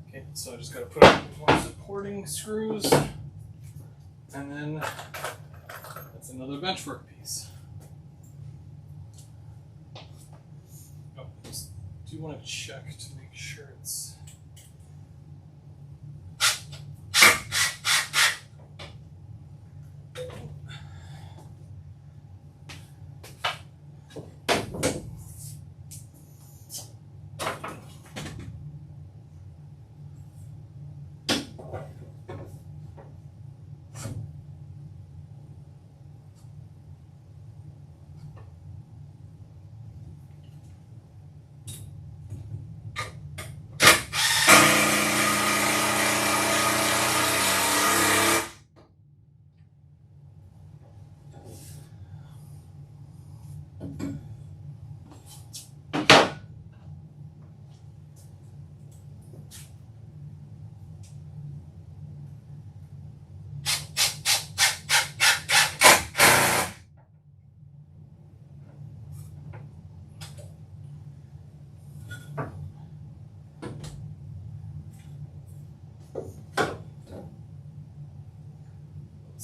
[SPEAKER 1] Okay, so I just got to put on more supporting screws, and then that's another benchwork piece. Oh, just do want to check to make sure it's.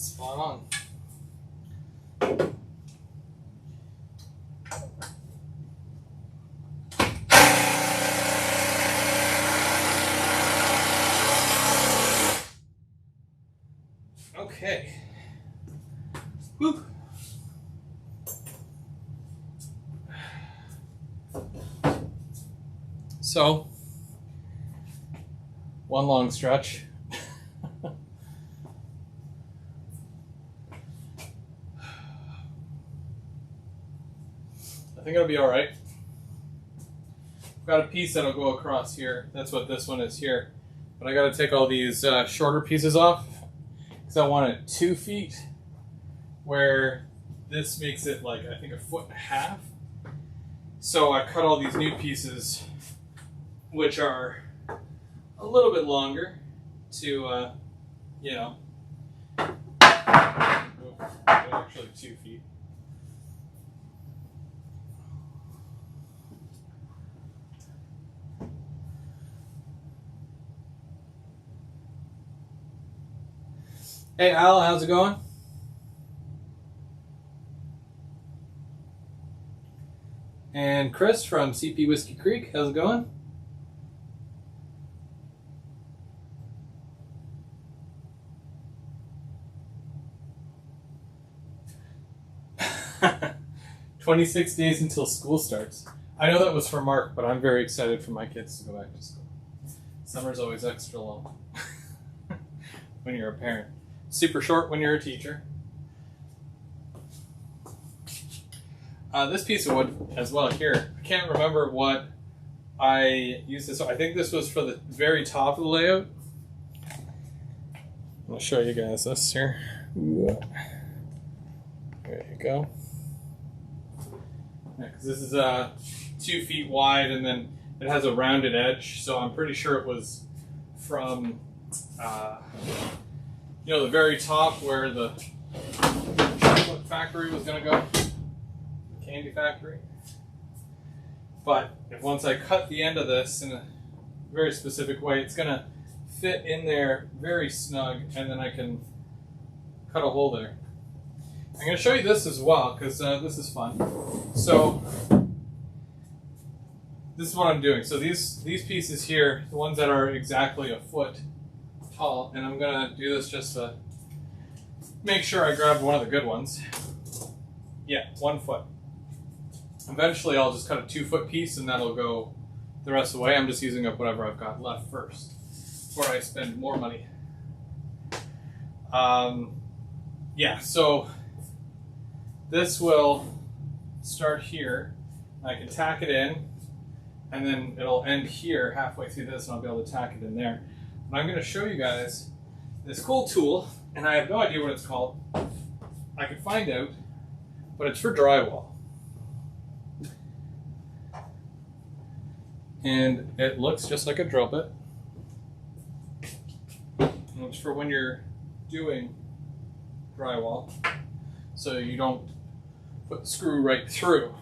[SPEAKER 1] Spot on. Okay. Whew. So, one long stretch. I think it'll be all right. I've got a piece that'll go across here. That's what this one is here. But I got to take all these shorter pieces off because I want it 2 feet, where this makes it like I think 1.5 feet. So I cut all these new pieces, which are a little bit longer, to you know, actually 2 feet. Hey Al, how's it going? And Chris from CP Whiskey Creek, how's it going? "26 days until school starts." I know that was for Mark, but I'm very excited for my kids to go back to school. Summer's always extra long when you're a parent. Super short when you're a teacher. This piece of wood as well here. I can't remember what I used this. I think this was for the very top of the layout. I'll show you guys this here. There you go. Yeah, 'cause this is 2 feet wide, and then it has a rounded edge. So I'm pretty sure it was from the very top where the chocolate factory was going to go, the candy factory. But once I cut the end of this in a very specific way, it's going to fit in there very snug, and then I can cut a hole there. I'm going to show you this as well, because this is fun. So this is what I'm doing. So these pieces here, the ones that are exactly 1 foot tall, and I'm going to do this just to make sure I grab one of the good ones. Yeah, 1 foot. Eventually I'll just cut a 2 foot piece, and that'll go the rest of the way. I'm just using up whatever I've got left first before I spend more money. Yeah, so this will start here. I can tack it in, and then it'll end here halfway through this, and I'll be able to tack it in there. And I'm going to show you guys this cool tool, and I have no idea what it's called. I could find out, but it's for drywall. And it looks just like a drill bit. And it's for when you're doing drywall, so you don't put the screw right through.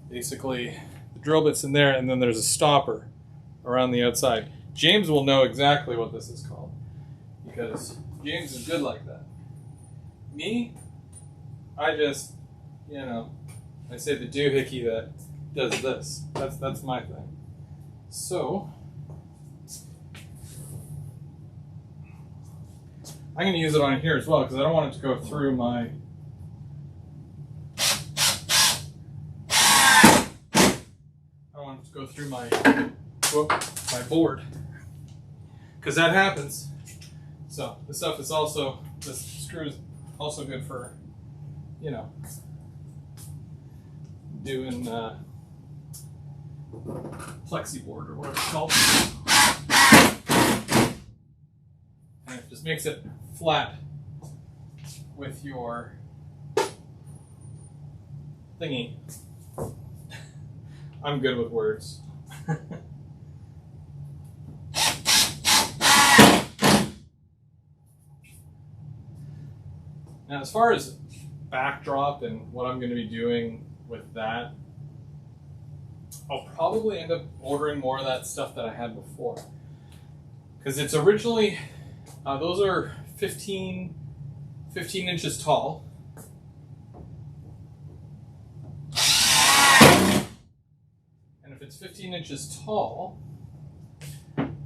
[SPEAKER 1] Basically, the drill bit's in there, and then there's a stopper around the outside. James will know exactly what this is called, because James is good like that. Me, I just, I say the doohickey that does this. That's my thing. So I'm going to use it on here as well, because I don't want it to go through my my board, because that happens. So this stuff is also, this screw is also good for, doing plexi board or whatever it's called. And it just makes it flat with your thingy. I'm good with words. Now, as far as backdrop and what I'm going to be doing with that, I'll probably end up ordering more of that stuff that I had before. Because it's originally, those are 15 15 inches tall. And if it's 15 inches tall,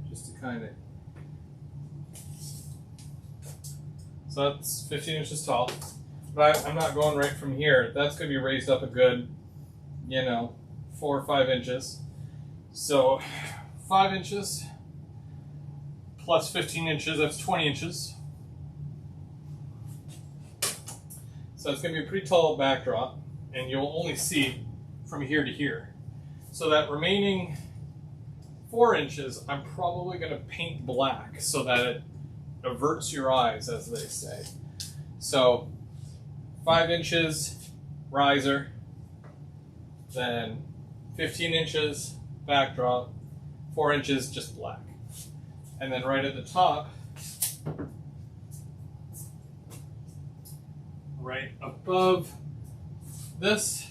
[SPEAKER 1] just to kind of, so that's 15 inches tall. But I'm not going right from here. That's going to be raised up a good, 4 or 5 inches. So 5 inches plus 15 inches, that's 20 inches. So it's going to be a pretty tall backdrop, and you'll only see from here to here. So that remaining 4 inches, I'm probably going to paint black so that it averts your eyes, as they say. So 5 inches riser, then 15 inches backdrop, 4 inches just black. And then right at the top, right above this,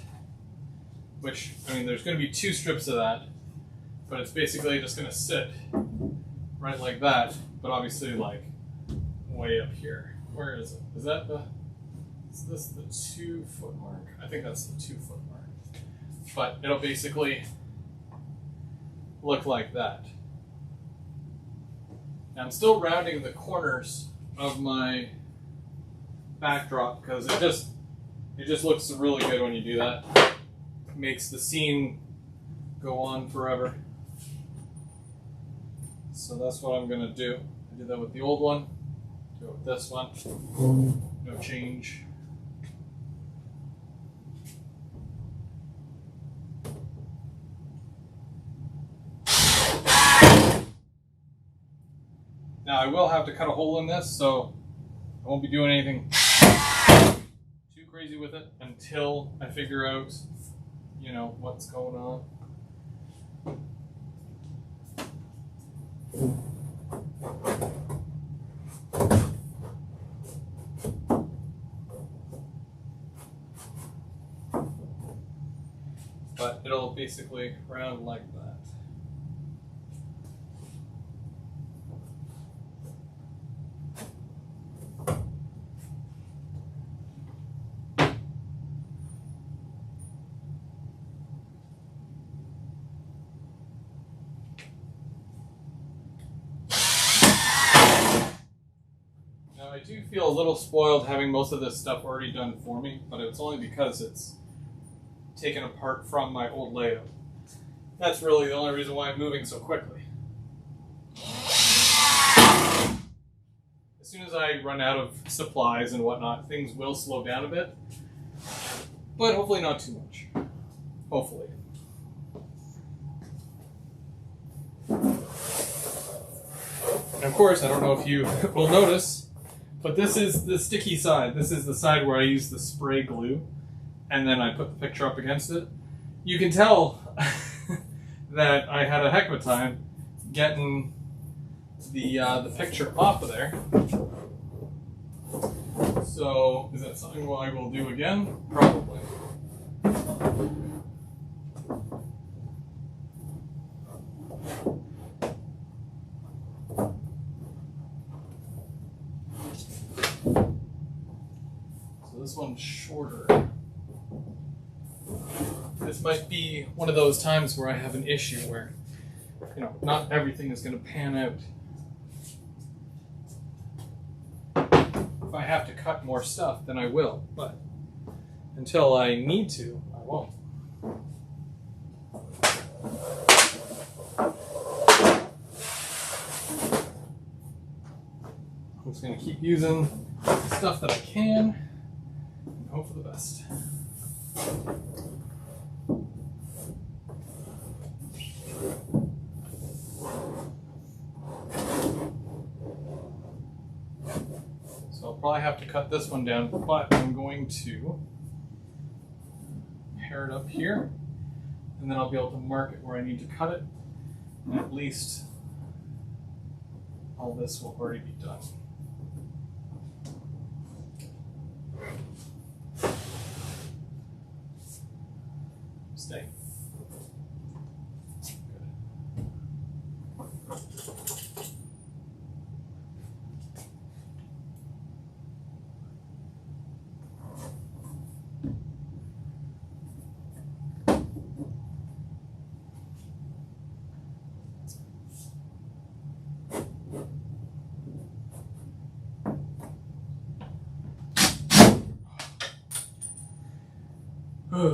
[SPEAKER 1] which, there's going to be 2 strips of that, but it's basically just going to sit right like that, but obviously like way up here. Where is it? Is this the 2 foot mark? I think that's the 2 foot mark. But it'll basically look like that. Now I'm still rounding the corners of my backdrop because it just looks really good when you do that. It makes the scene go on forever. So that's what I'm gonna do. I did that with the old one, do it with this one. No change. Now I will have to cut a hole in this, so I won't be doing anything too crazy with it until I figure out, what's going on. But it'll basically round like that. I do feel a little spoiled having most of this stuff already done for me, but it's only because it's taken apart from my old layout. That's really the only reason why I'm moving so quickly. As soon as I run out of supplies and whatnot, things will slow down a bit, but hopefully not too much. Hopefully. And of course, I don't know if you will notice, but this is the sticky side. This is the side where I use the spray glue, and then I put the picture up against it. You can tell that I had a heck of a time getting the picture off of there. So, is that something I will do again? Probably. This one's shorter. This might be one of those times where I have an issue where, not everything is going to pan out. If I have to cut more stuff, then I will, but until I need to, I won't. I'm just going to keep using the stuff that I can. Hope for the best. So I'll probably have to cut this one down, but I'm going to pair it up here, and then I'll be able to mark it where I need to cut it, and at least all this will already be done. Stay. Good. Keeping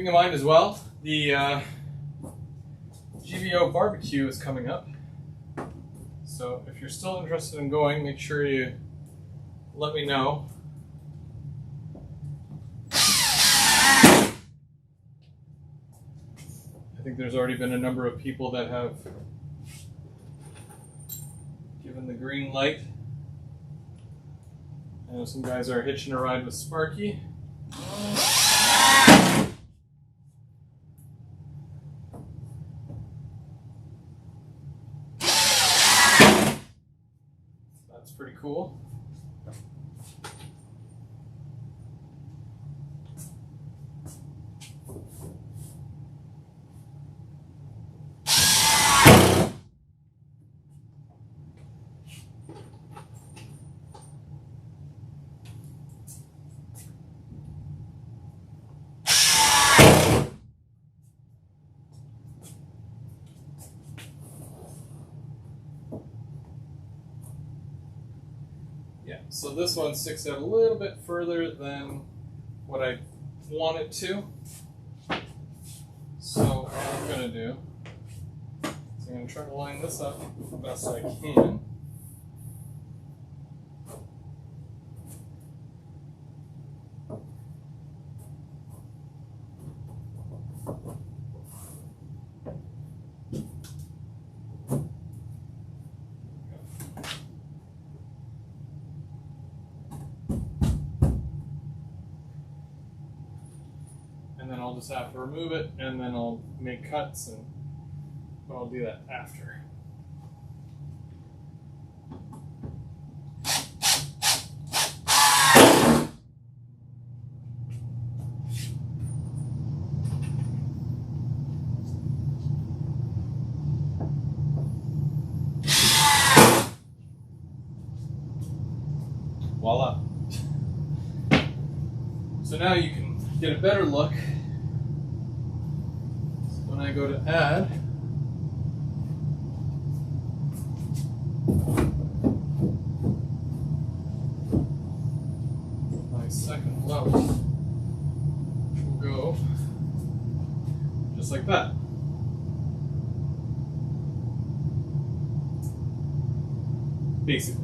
[SPEAKER 1] in mind as well, the GVO barbecue is coming up. So if you're still interested in going, make sure you let me know. I think there's already been a number of people that have given the green light. I know some guys are hitching a ride with Sparky. That's pretty cool. Yeah, so this one sticks out a little bit further than what I want it to. So what I'm going to do is I'm going to try to line this up the best I can. And then I'll just have to remove it, and then I'll make cuts, but I'll do that after. Voila. So now you can get a better look. When I go to add, my second load, which will go just like that. Basically.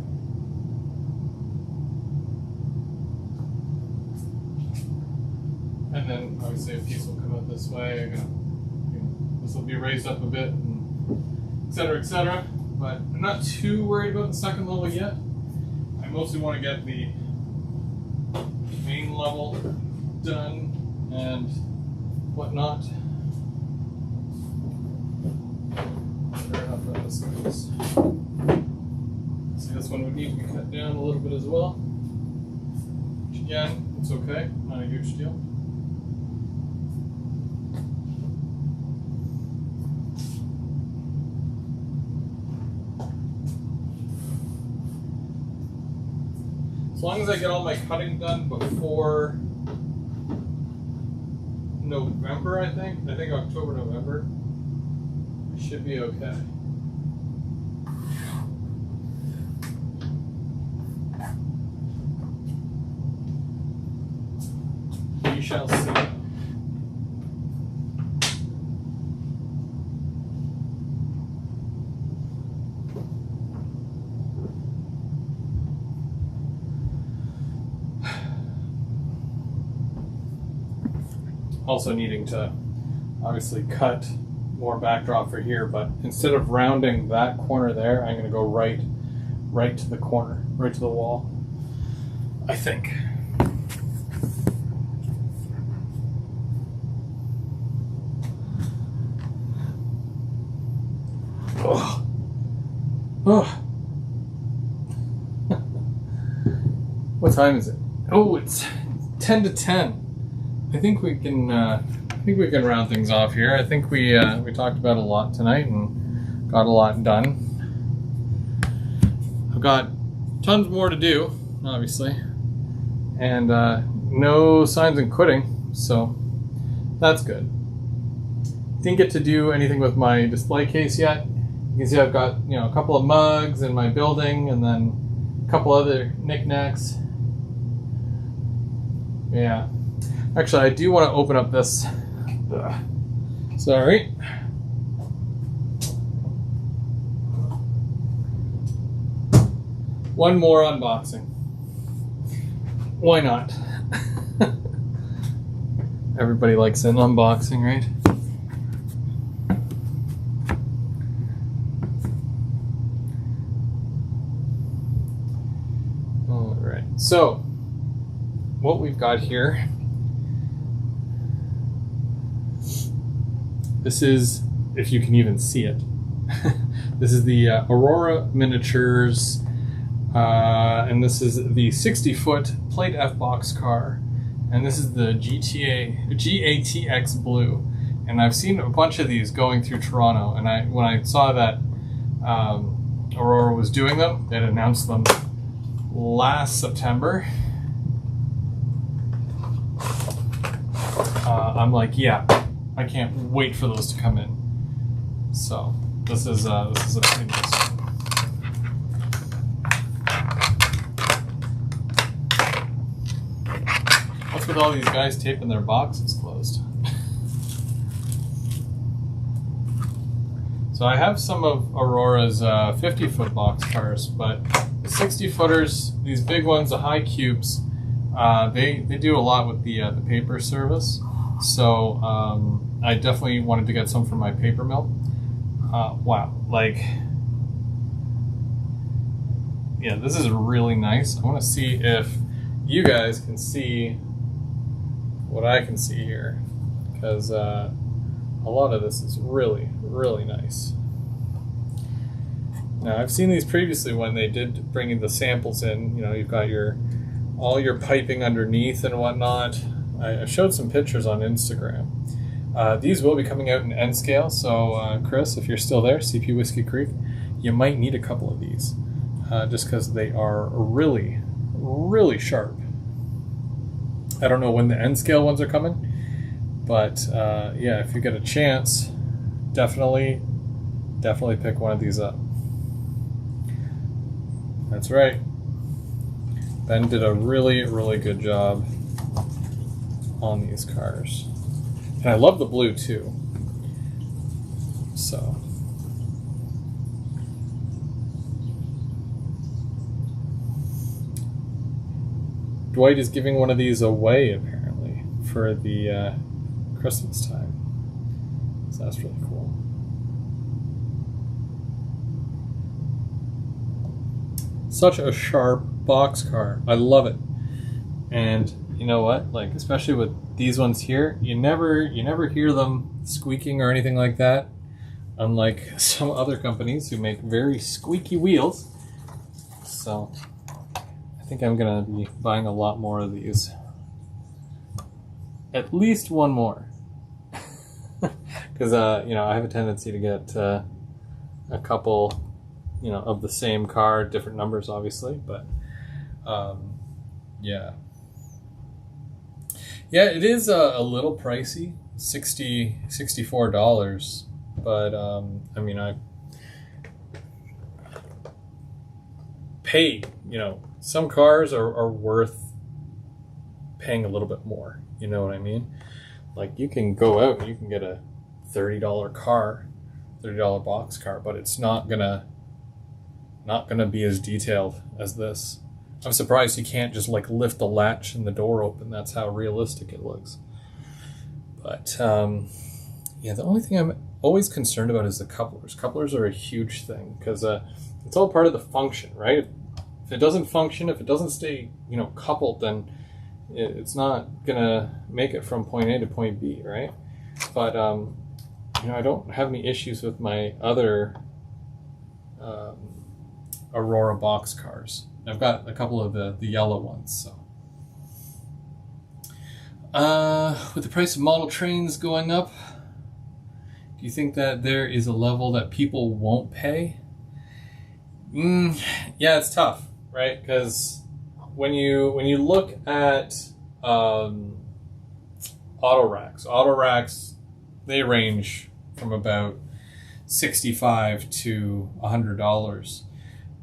[SPEAKER 1] And then obviously a piece will come out this way. This will be raised up a bit, and et cetera, et cetera. But I'm not too worried about the second level yet. I mostly want to get the main level done and whatnot. Sure how far this goes. See, this one would need to be cut down a little bit as well. Which again, it's okay, not a huge deal. As long as I get all my cutting done before November, I think October, November, I should be okay. We shall see. Also needing to obviously cut more backdrop for here, but instead of rounding that corner there, I'm going to go right to the corner, right to the wall, I think. Oh. Oh. What time is it? Oh, it's 10 to 10. I think we can round things off here. I think we talked about a lot tonight and got a lot done. I've got tons more to do, obviously, and no signs of quitting, so that's good. didn't get to do anything with my display case yet. You can see I've got, you know, a couple of mugs in my building, and then a couple other knickknacks. Yeah. Actually, I do want to open up this. Sorry. One more unboxing. Why not? Everybody likes an unboxing, right? All right. So, what we've got here. This is, if you can even see it. This is the Aurora Miniatures. And this is the 60-foot plate F box car, and this is the GATX Blue. And I've seen a bunch of these going through Toronto, and when I saw that Aurora was doing them, they'd announced them last September. I'm like, yeah, I can't wait for those to come in. So this is a pretty nice one. What's with all these guys taping their boxes closed? So I have some of Aurora's 50-foot box cars, but the 60-footers, these big ones, the high cubes, they do a lot with the paper service. So I definitely wanted to get some for my paper mill. Wow, like, yeah, this is really nice. I want to see if you guys can see what I can see here, because a lot of this is really, really nice. Now, I've seen these previously when they did bring the samples in. You know, you've got all your piping underneath and whatnot. I showed some pictures on Instagram. These will be coming out in N scale, so Chris, if you're still there, CP Whiskey Creek, you might need a couple of these, just because they are really, really sharp. I don't know when the N scale ones are coming, but yeah, if you get a chance, definitely pick one of these up. That's right. Ben did a really, really good job on these cars. And I love the blue too. So. Dwight is giving one of these away, apparently, for the Christmas time. So that's really cool. Such a sharp boxcar. I love it. And you know what? Like, especially with these ones here, you never hear them squeaking or anything like that. Unlike some other companies who make very squeaky wheels. So I think I'm gonna be buying a lot more of these. At least one more. Because you know, I have a tendency to get a couple, you know, of the same car, different numbers obviously, but yeah. Yeah, it is a little pricey, $64, but I mean, I pay, you know, some cars are worth paying a little bit more, you know what I mean? Like, you can go out and you can get a $30 car, $30 box car, but it's not gonna be as detailed as this. I'm surprised you can't just like lift the latch and the door open. That's how realistic it looks. But yeah, the only thing I'm always concerned about is the couplers. Couplers are a huge thing because it's all part of the function, right? If it doesn't function, if it doesn't stay, you know, coupled, then it's not gonna make it from point A to point B, right? But you know, I don't have any issues with my other Aurora box cars. I've got a couple of the yellow ones, so. With the price of model trains going up, do you think that there is a level that people won't pay? Yeah, it's tough, right? Because when you look at auto racks, they range from about $65 to $100.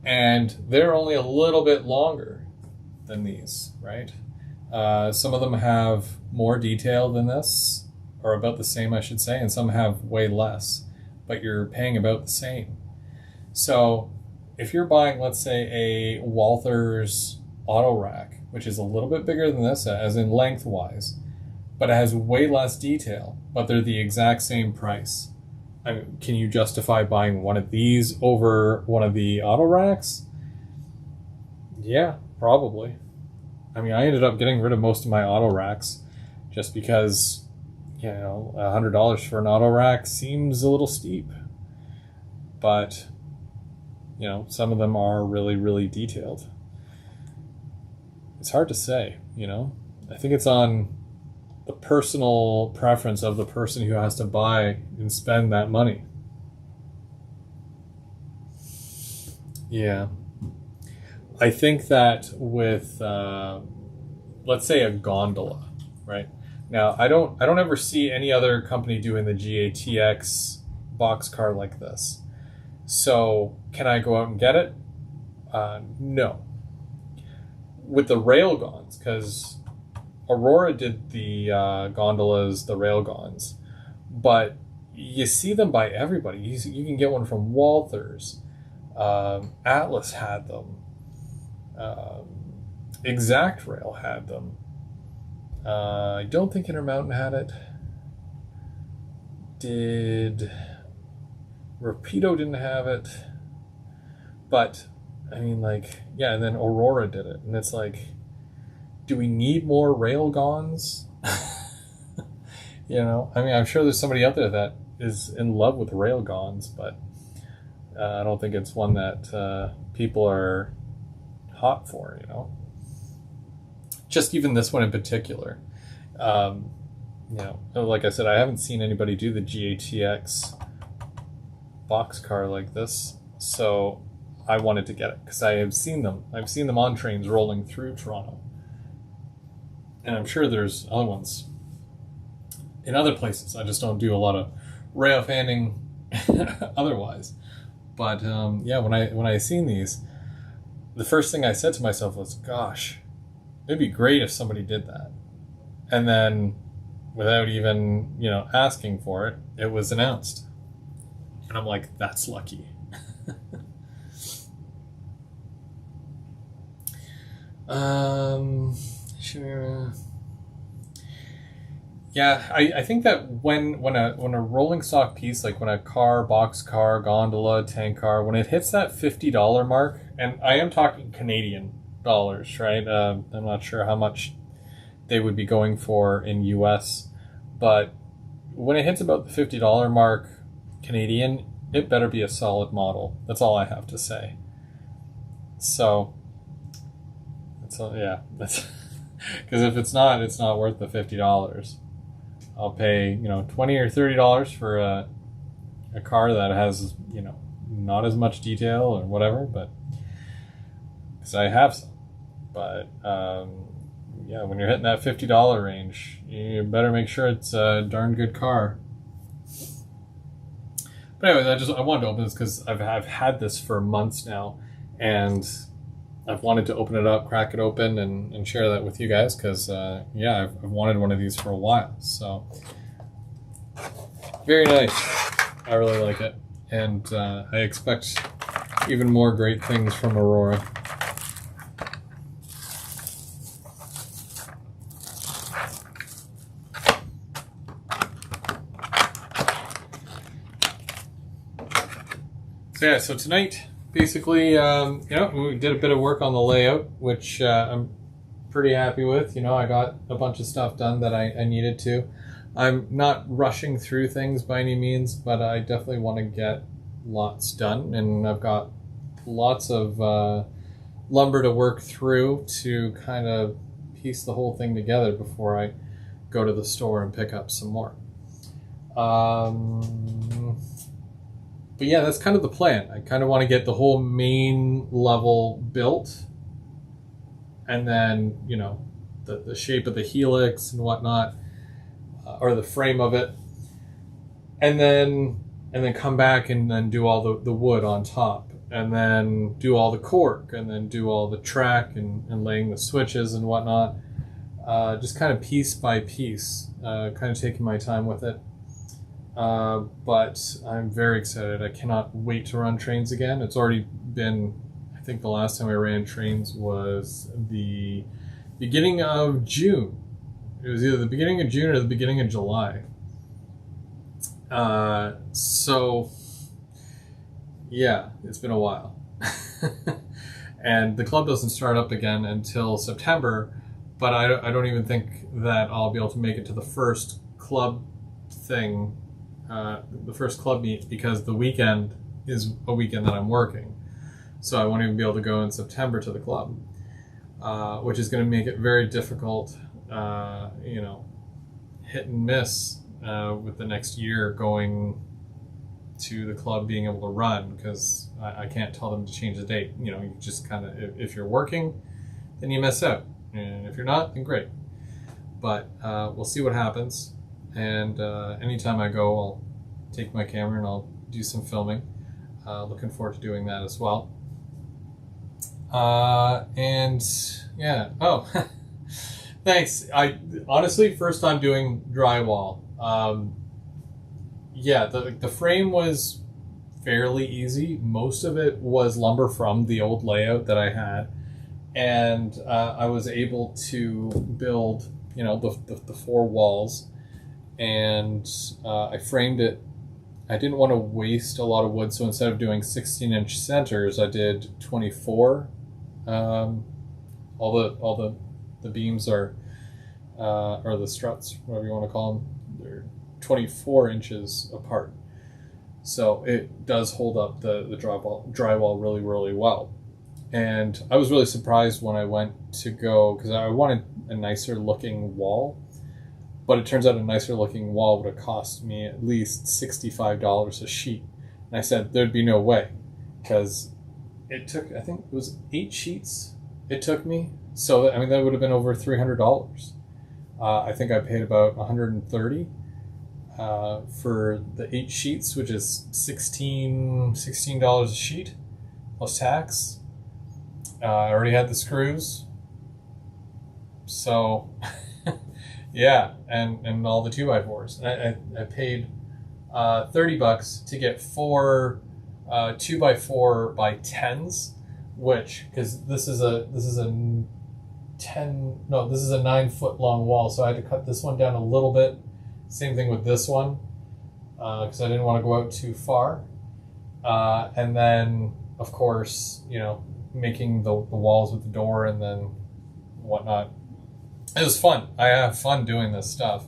[SPEAKER 1] And they're only a little bit longer than these, right? Some of them have more detail than this, or about the same, I should say, and some have way less, but you're paying about the same. So if you're buying, let's say, a Walthers auto rack, which is a little bit bigger than this, as in lengthwise, but it has way less detail, but they're the exact same price. I mean, can you justify buying one of these over one of the auto racks? Yeah, probably. I mean, I ended up getting rid of most of my auto racks just because, you know, $100 for an auto rack seems a little steep. But, you know, some of them are really, really detailed. It's hard to say, you know. I think it's on the personal preference of the person who has to buy and spend that money. Yeah. I think that with, let's say, a gondola, right? Now, I don't ever see any other company doing the GATX boxcar like this. So, can I go out and get it? No. With the Railgons, because Aurora did the gondolas, the Railgons, but you see them by everybody. You can get one from Walthers. Atlas had them. Exact Rail had them. I don't think Intermountain had it. Did Rapido didn't have it? But I mean, like, yeah, and then Aurora did it, and it's like, do we need more Railgons? You know, I mean, I'm sure there's somebody out there that is in love with Railgons, but I don't think it's one that people are hot for, you know. Just even this one in particular. You know, like I said, I haven't seen anybody do the GATX boxcar like this, so I wanted to get it because I have seen them. I've seen them on trains rolling through Toronto. And I'm sure there's other ones in other places. I just don't do a lot of rail fanning otherwise. But yeah, when I seen these, the first thing I said to myself was, gosh, it'd be great if somebody did that. And then without even, you know, asking for it, it was announced. And I'm like, that's lucky. Sure. Yeah, I think that when a rolling stock piece, like when a car, boxcar, gondola, tank car, when it hits that $50 mark, and I am talking Canadian dollars, right? I'm not sure how much they would be going for in US, but when it hits about the $50 mark Canadian, it better be a solid model. That's all I have to say. So, yeah, that's because if it's not worth the $50. I'll pay, you know, $20 or $30 for a car that has, you know, not as much detail or whatever, but because I have some. But yeah, when you're hitting that $50 range, you better make sure it's a darn good car. But anyways, I wanted to open this because I've had this for months now, and I've wanted to open it up, crack it open, and share that with you guys because, yeah, I've wanted one of these for a while. So, very nice. I really like it. And I expect even more great things from Aurora. So, yeah, so tonight, basically, you know, we did a bit of work on the layout, which I'm pretty happy with. You know, I got a bunch of stuff done that I needed to. I'm not rushing through things by any means, but I definitely want to get lots done. And I've got lots of lumber to work through to kind of piece the whole thing together before I go to the store and pick up some more. But yeah, that's kind of the plan. I kind of want to get the whole main level built, and then, you know, the shape of the helix and whatnot, or the frame of it. and then come back and then do all the wood on top, and then do all the cork, and then do all the track and laying the switches and whatnot. Just kind of piece by piece, kind of taking my time with it. But I'm very excited. I cannot wait to run trains again. It's already been, I think the last time I ran trains was the beginning of June. It was either the beginning of June or the beginning of July. So yeah, it's been a while. And the club doesn't start up again until September, but I don't even think that I'll be able to make it to the first club thing, the first club meet, because the weekend is a weekend that I'm working. So I won't even be able to go in September to the club, which is going to make it very difficult, hit and miss with the next year going to the club being able to run, because I can't tell them to change the date. You just kind of, if you're working, then you miss out. And if you're not, then great. But we'll see what happens. And anytime I go, I'll take my camera and I'll do some filming. Looking forward to doing that as well. And yeah, oh, thanks. I honestly, first time doing drywall. Yeah, the frame was fairly easy. Most of it was lumber from the old layout that I had. And I was able to build, the four walls, and I framed it. I didn't want to waste a lot of wood, so instead of doing 16-inch centers, I did 24. All the beams are or the struts, whatever you want to call them, they're 24 inches apart. So it does hold up the drywall really, really well. And I was really surprised when I went to go, because I wanted a nicer looking wall, but it turns out a nicer looking wall would have cost me at least $65 a sheet. And I said there'd be no way, because it took, I think it was 8 sheets it took me. So, that would have been over $300. I think I paid about $130 for the 8 sheets, which is $16 a sheet plus tax. I already had the screws, so yeah, and all the 2x4s. I paid $30 to get 4 2x4 by 10s, which, because this is a 9-foot long wall, so I had to cut this one down a little bit. Same thing with this one, because I didn't want to go out too far. And then, of course, making the walls with the door and then whatnot. It was fun. I have fun doing this stuff.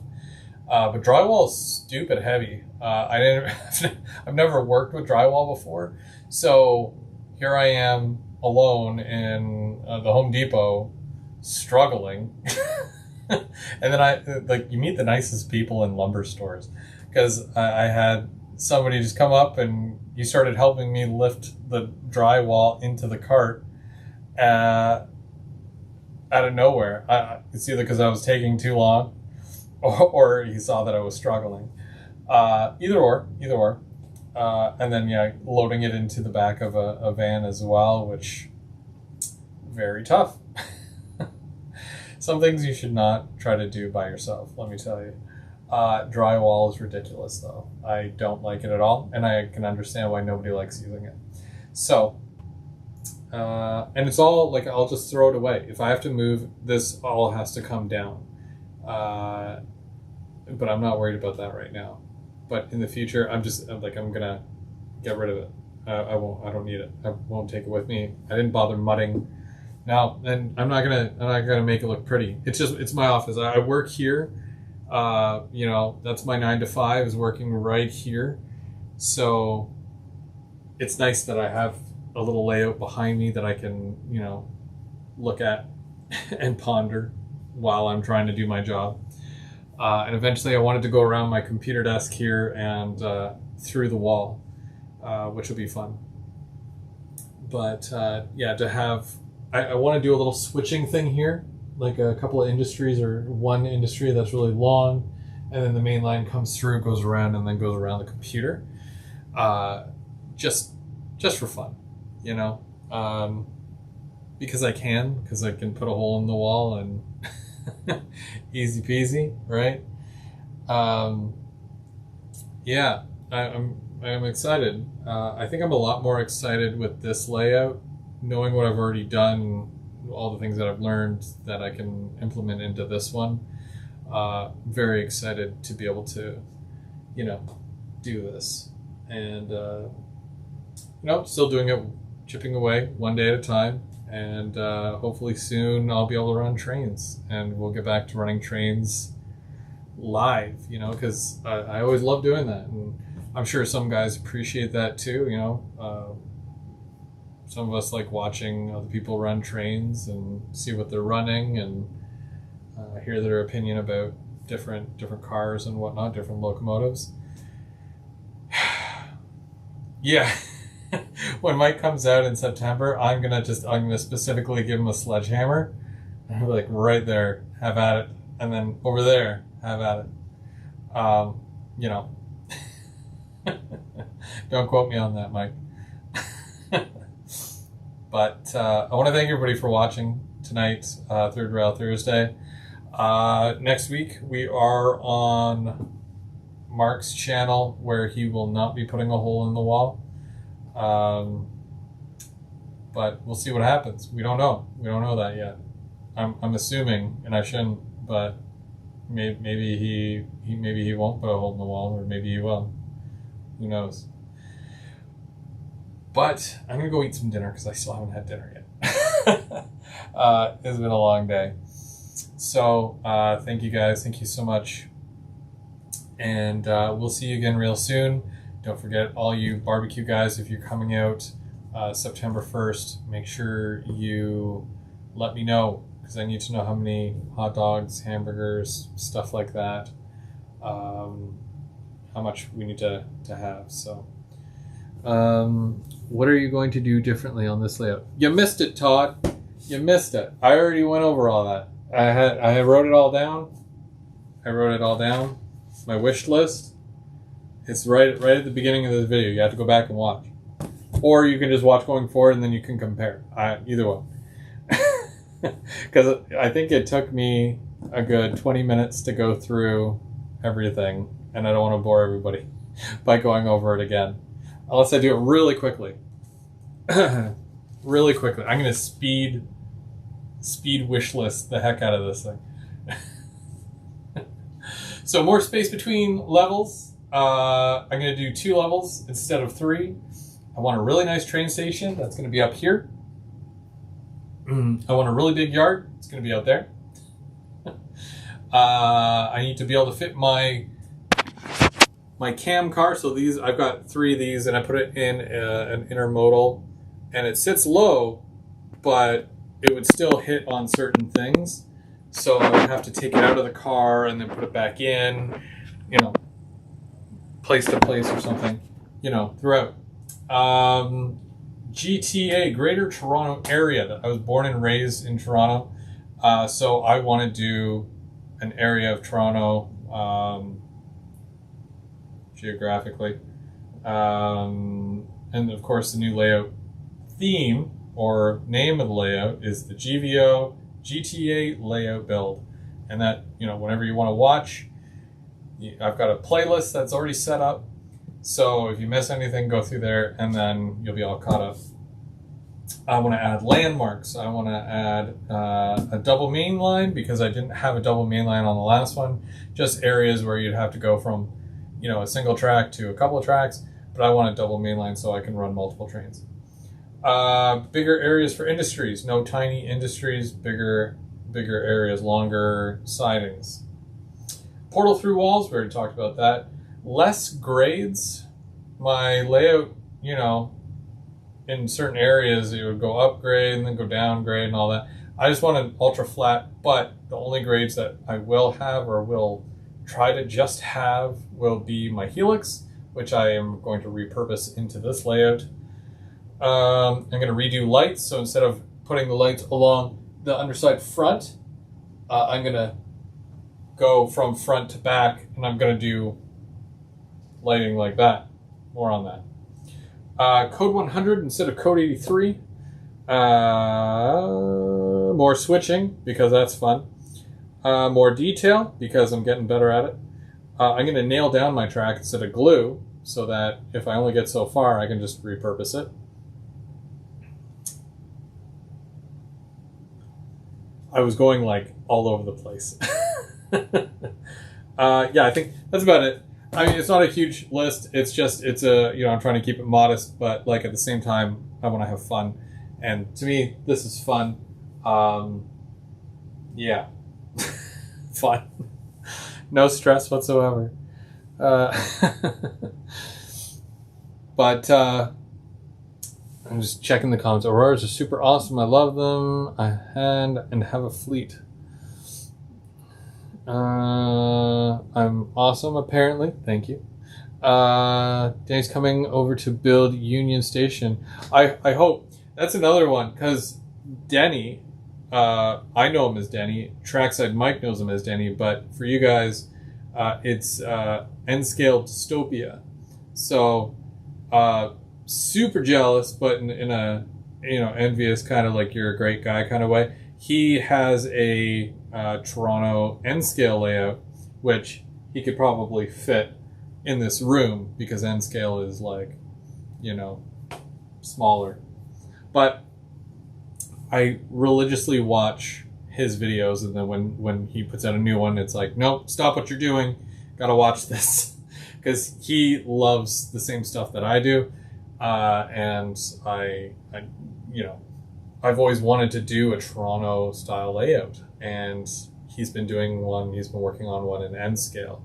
[SPEAKER 1] But drywall is stupid heavy. I've never worked with drywall before. So here I am alone in the Home Depot struggling. And then you meet the nicest people in lumber stores, because I had somebody just come up and he started helping me lift the drywall into the cart out of nowhere. It's either because I was taking too long, or he saw that I was struggling. Either or. And then, loading it into the back of a van as well, which, very tough. Some things you should not try to do by yourself, let me tell you. Drywall is ridiculous, though. I don't like it at all, and I can understand why nobody likes using it. So, and it's all, I'll just throw it away. If I have to move, this all has to come down. But I'm not worried about that right now. But in the future, I'm gonna get rid of it. I don't need it. I won't take it with me. I didn't bother mudding. No, and I'm not gonna make it look pretty. It's my office. I work here. That's my 9 to 5 is working right here. So it's nice that I have a little layout behind me that I can, look at and ponder while I'm trying to do my job. And eventually I wanted to go around my computer desk here and through the wall, which will be fun. But to have, I want to do a little switching thing here, like a couple of industries, or one industry that's really long, and then the main line comes through, goes around, and then goes around the computer. Just for fun, you know, because I can put a hole in the wall and easy peasy, right? Yeah, I'm excited. I think I'm a lot more excited with this layout, knowing what I've already done, all the things that I've learned that I can implement into this one. Very excited to be able to, you know, do this. And, still doing it, chipping away one day at a time. And hopefully soon I'll be able to run trains, and we'll get back to running trains live, you know, because I always love doing that. And I'm sure some guys appreciate that too, you know. Some of us like watching other people run trains and see what they're running, and hear their opinion about different cars and whatnot, different locomotives. Yeah. When Mike comes out in September, I'm gonna specifically give him a sledgehammer. And be like, right there, have at it, and then over there, have at it. You know, don't quote me on that, Mike. But I want to thank everybody for watching tonight, Third Rail Thursday. Next week we are on Mark's channel, where he will not be putting a hole in the wall. But we'll see what happens. We don't know. We don't know that yet. I'm assuming, and I shouldn't, but maybe he won't put a hole in the wall, or maybe he will. Who knows? But I'm gonna go eat some dinner because I still haven't had dinner yet. It's been a long day. So thank you guys. Thank you so much. And we'll see you again real soon. Don't forget, all you barbecue guys, if you're coming out September 1st, make sure you let me know, because I need to know how many hot dogs, hamburgers, stuff like that, how much we need to have. So what are you going to do differently on this layout? You missed it, Todd. You missed it. I already went over all that. I wrote it all down. My wish list. It's right at the beginning of the video. You have to go back and watch, or you can just watch going forward and then you can compare. Either one, because I think it took me a good 20 minutes to go through everything, and I don't want to bore everybody by going over it again, unless I do it really quickly. Really quickly, I'm gonna speed wish list the heck out of this thing. So more space between levels. I'm going to do 2 levels instead of 3. I want a really nice train station. That's going to be up here. I want a really big yard. It's going to be out there. I need to be able to fit my cam car. So I've got 3 of these, and I put it in an intermodal, and it sits low, but it would still hit on certain things. So I would have to take it out of the car and then put it back in, you know, place to place or something, you know, throughout. GTA, Greater Toronto Area. I was born and raised in Toronto, so I want to do an area of Toronto geographically. And of course, the new layout theme or name of the layout is the GVO GTA layout build. And that, you know, whenever you want to watch, I've got a playlist that's already set up. So if you miss anything, go through there and then you'll be all caught up. I want to add landmarks. I want to add a double main line, because I didn't have a double main line on the last one. Just areas where you'd have to go from, you know, a single track to a couple of tracks. But I want a double main line so I can run multiple trains. Bigger areas for industries. No tiny industries. Bigger areas. Longer sidings. Portal through walls. We already talked about that. Less grades. My layout, you know, in certain areas it would go upgrade and then go downgrade and all that. I just want an ultra flat, but the only grades that I will have or will try to just have will be my helix, which I am going to repurpose into this layout. I'm going to redo lights, so instead of putting the lights along the underside front, I'm going to go from front to back, and I'm going to do lighting like that. More on that. Code 100 instead of Code 83. More switching, because that's fun. More detail, because I'm getting better at it. I'm going to nail down my track instead of glue, so that if I only get so far, I can just repurpose it. I was going like all over the place. Yeah, I think that's about it. I mean, it's not a huge list. It's a, I'm trying to keep it modest, but like at the same time, I want to have fun. And to me, this is fun. Yeah. Fun. No stress whatsoever. But I'm just checking the comments. Auroras are super awesome. I love them. I had and have a fleet. I'm awesome, apparently. Thank you. Danny's coming over to build Union Station. I hope. That's another one, because Denny, I know him as Denny. Trackside Mike knows him as Denny, but for you guys, it's N-Scale Dystopia. So, super jealous, but in a envious kind of like you're a great guy kind of way. He has a Toronto N-Scale layout, which he could probably fit in this room because N-Scale is like, smaller. But I religiously watch his videos, and then when he puts out a new one, it's like, nope, stop what you're doing. Gotta watch this. Because he loves the same stuff that I do. And I've always wanted to do a Toronto style layout, and he's been working on one in N-Scale.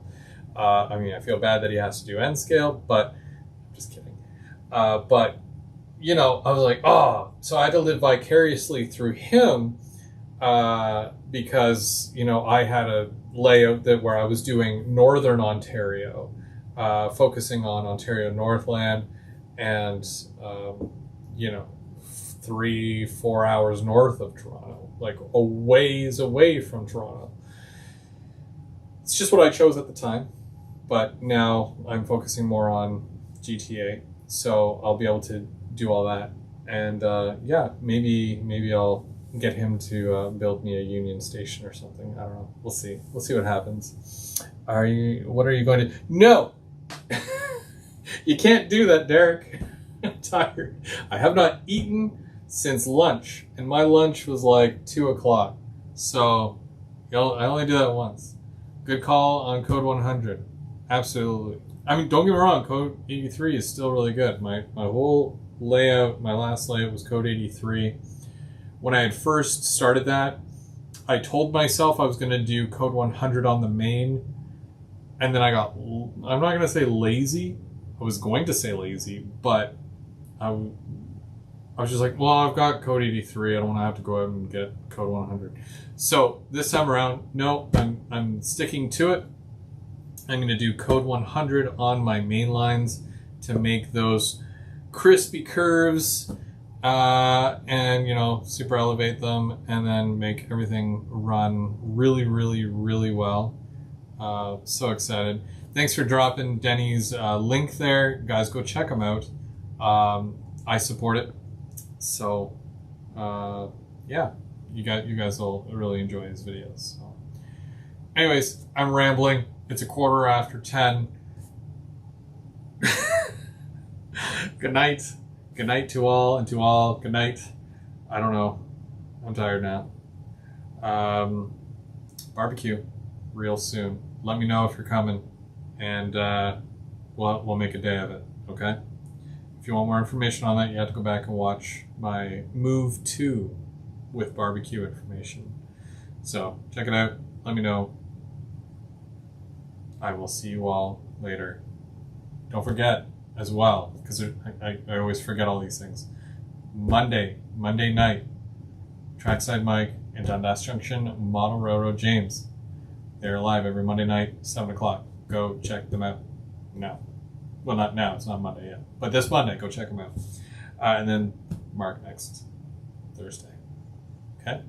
[SPEAKER 1] I feel bad that he has to do N-Scale, but I'm just kidding. But I was like, so I had to live vicariously through him, because, I had a layout where I was doing Northern Ontario, focusing on Ontario Northland, and, 3-4 hours north of Toronto, like a ways away from Toronto. It's just what I chose at the time, but now I'm focusing more on GTA, so I'll be able to do all that. And maybe I'll get him to build me a Union Station or something. I don't know. We'll see what happens. What are you going to? No. You can't do that, Derek. I'm tired. I have not eaten since lunch, and my lunch was like 2:00. So I only do that once. Good call on Code 100. Absolutely. Don't get me wrong. Code 83 is still really good. My whole layout, my last layout was Code 83. When I had first started that, I told myself I was going to do Code 100 on the main, and then I'm not going to say lazy. I was going to say lazy, but I was just like, well, I've got Code 83. I don't want to have to go out and get Code 100. So this time around, no, I'm sticking to it. I'm going to do Code 100 on my main lines to make those crispy curves, and super elevate them, and then make everything run really, really, really well. So excited. Thanks for dropping Denny's link there. Guys, go check him out. I support it. So, yeah, you guys will really enjoy his videos. So. Anyways, I'm rambling. It's 10:15. Good night. Good night to all, and to all, good night. I don't know. I'm tired now. Barbecue real soon. Let me know if you're coming, and we'll make a day of it, okay? If you want more information on that, you have to go back and watch my Move 2 with barbecue information. So check it out. Let me know. I will see you all later. Don't forget as well, because I always forget all these things. Monday night, Trackside Mike and Dundas Junction Model Railroad James. They're live every Monday night, 7 o'clock. Go check them out now. Well, not now. It's not Monday yet. But this Monday, go check them out. And then Mark next Thursday. Okay?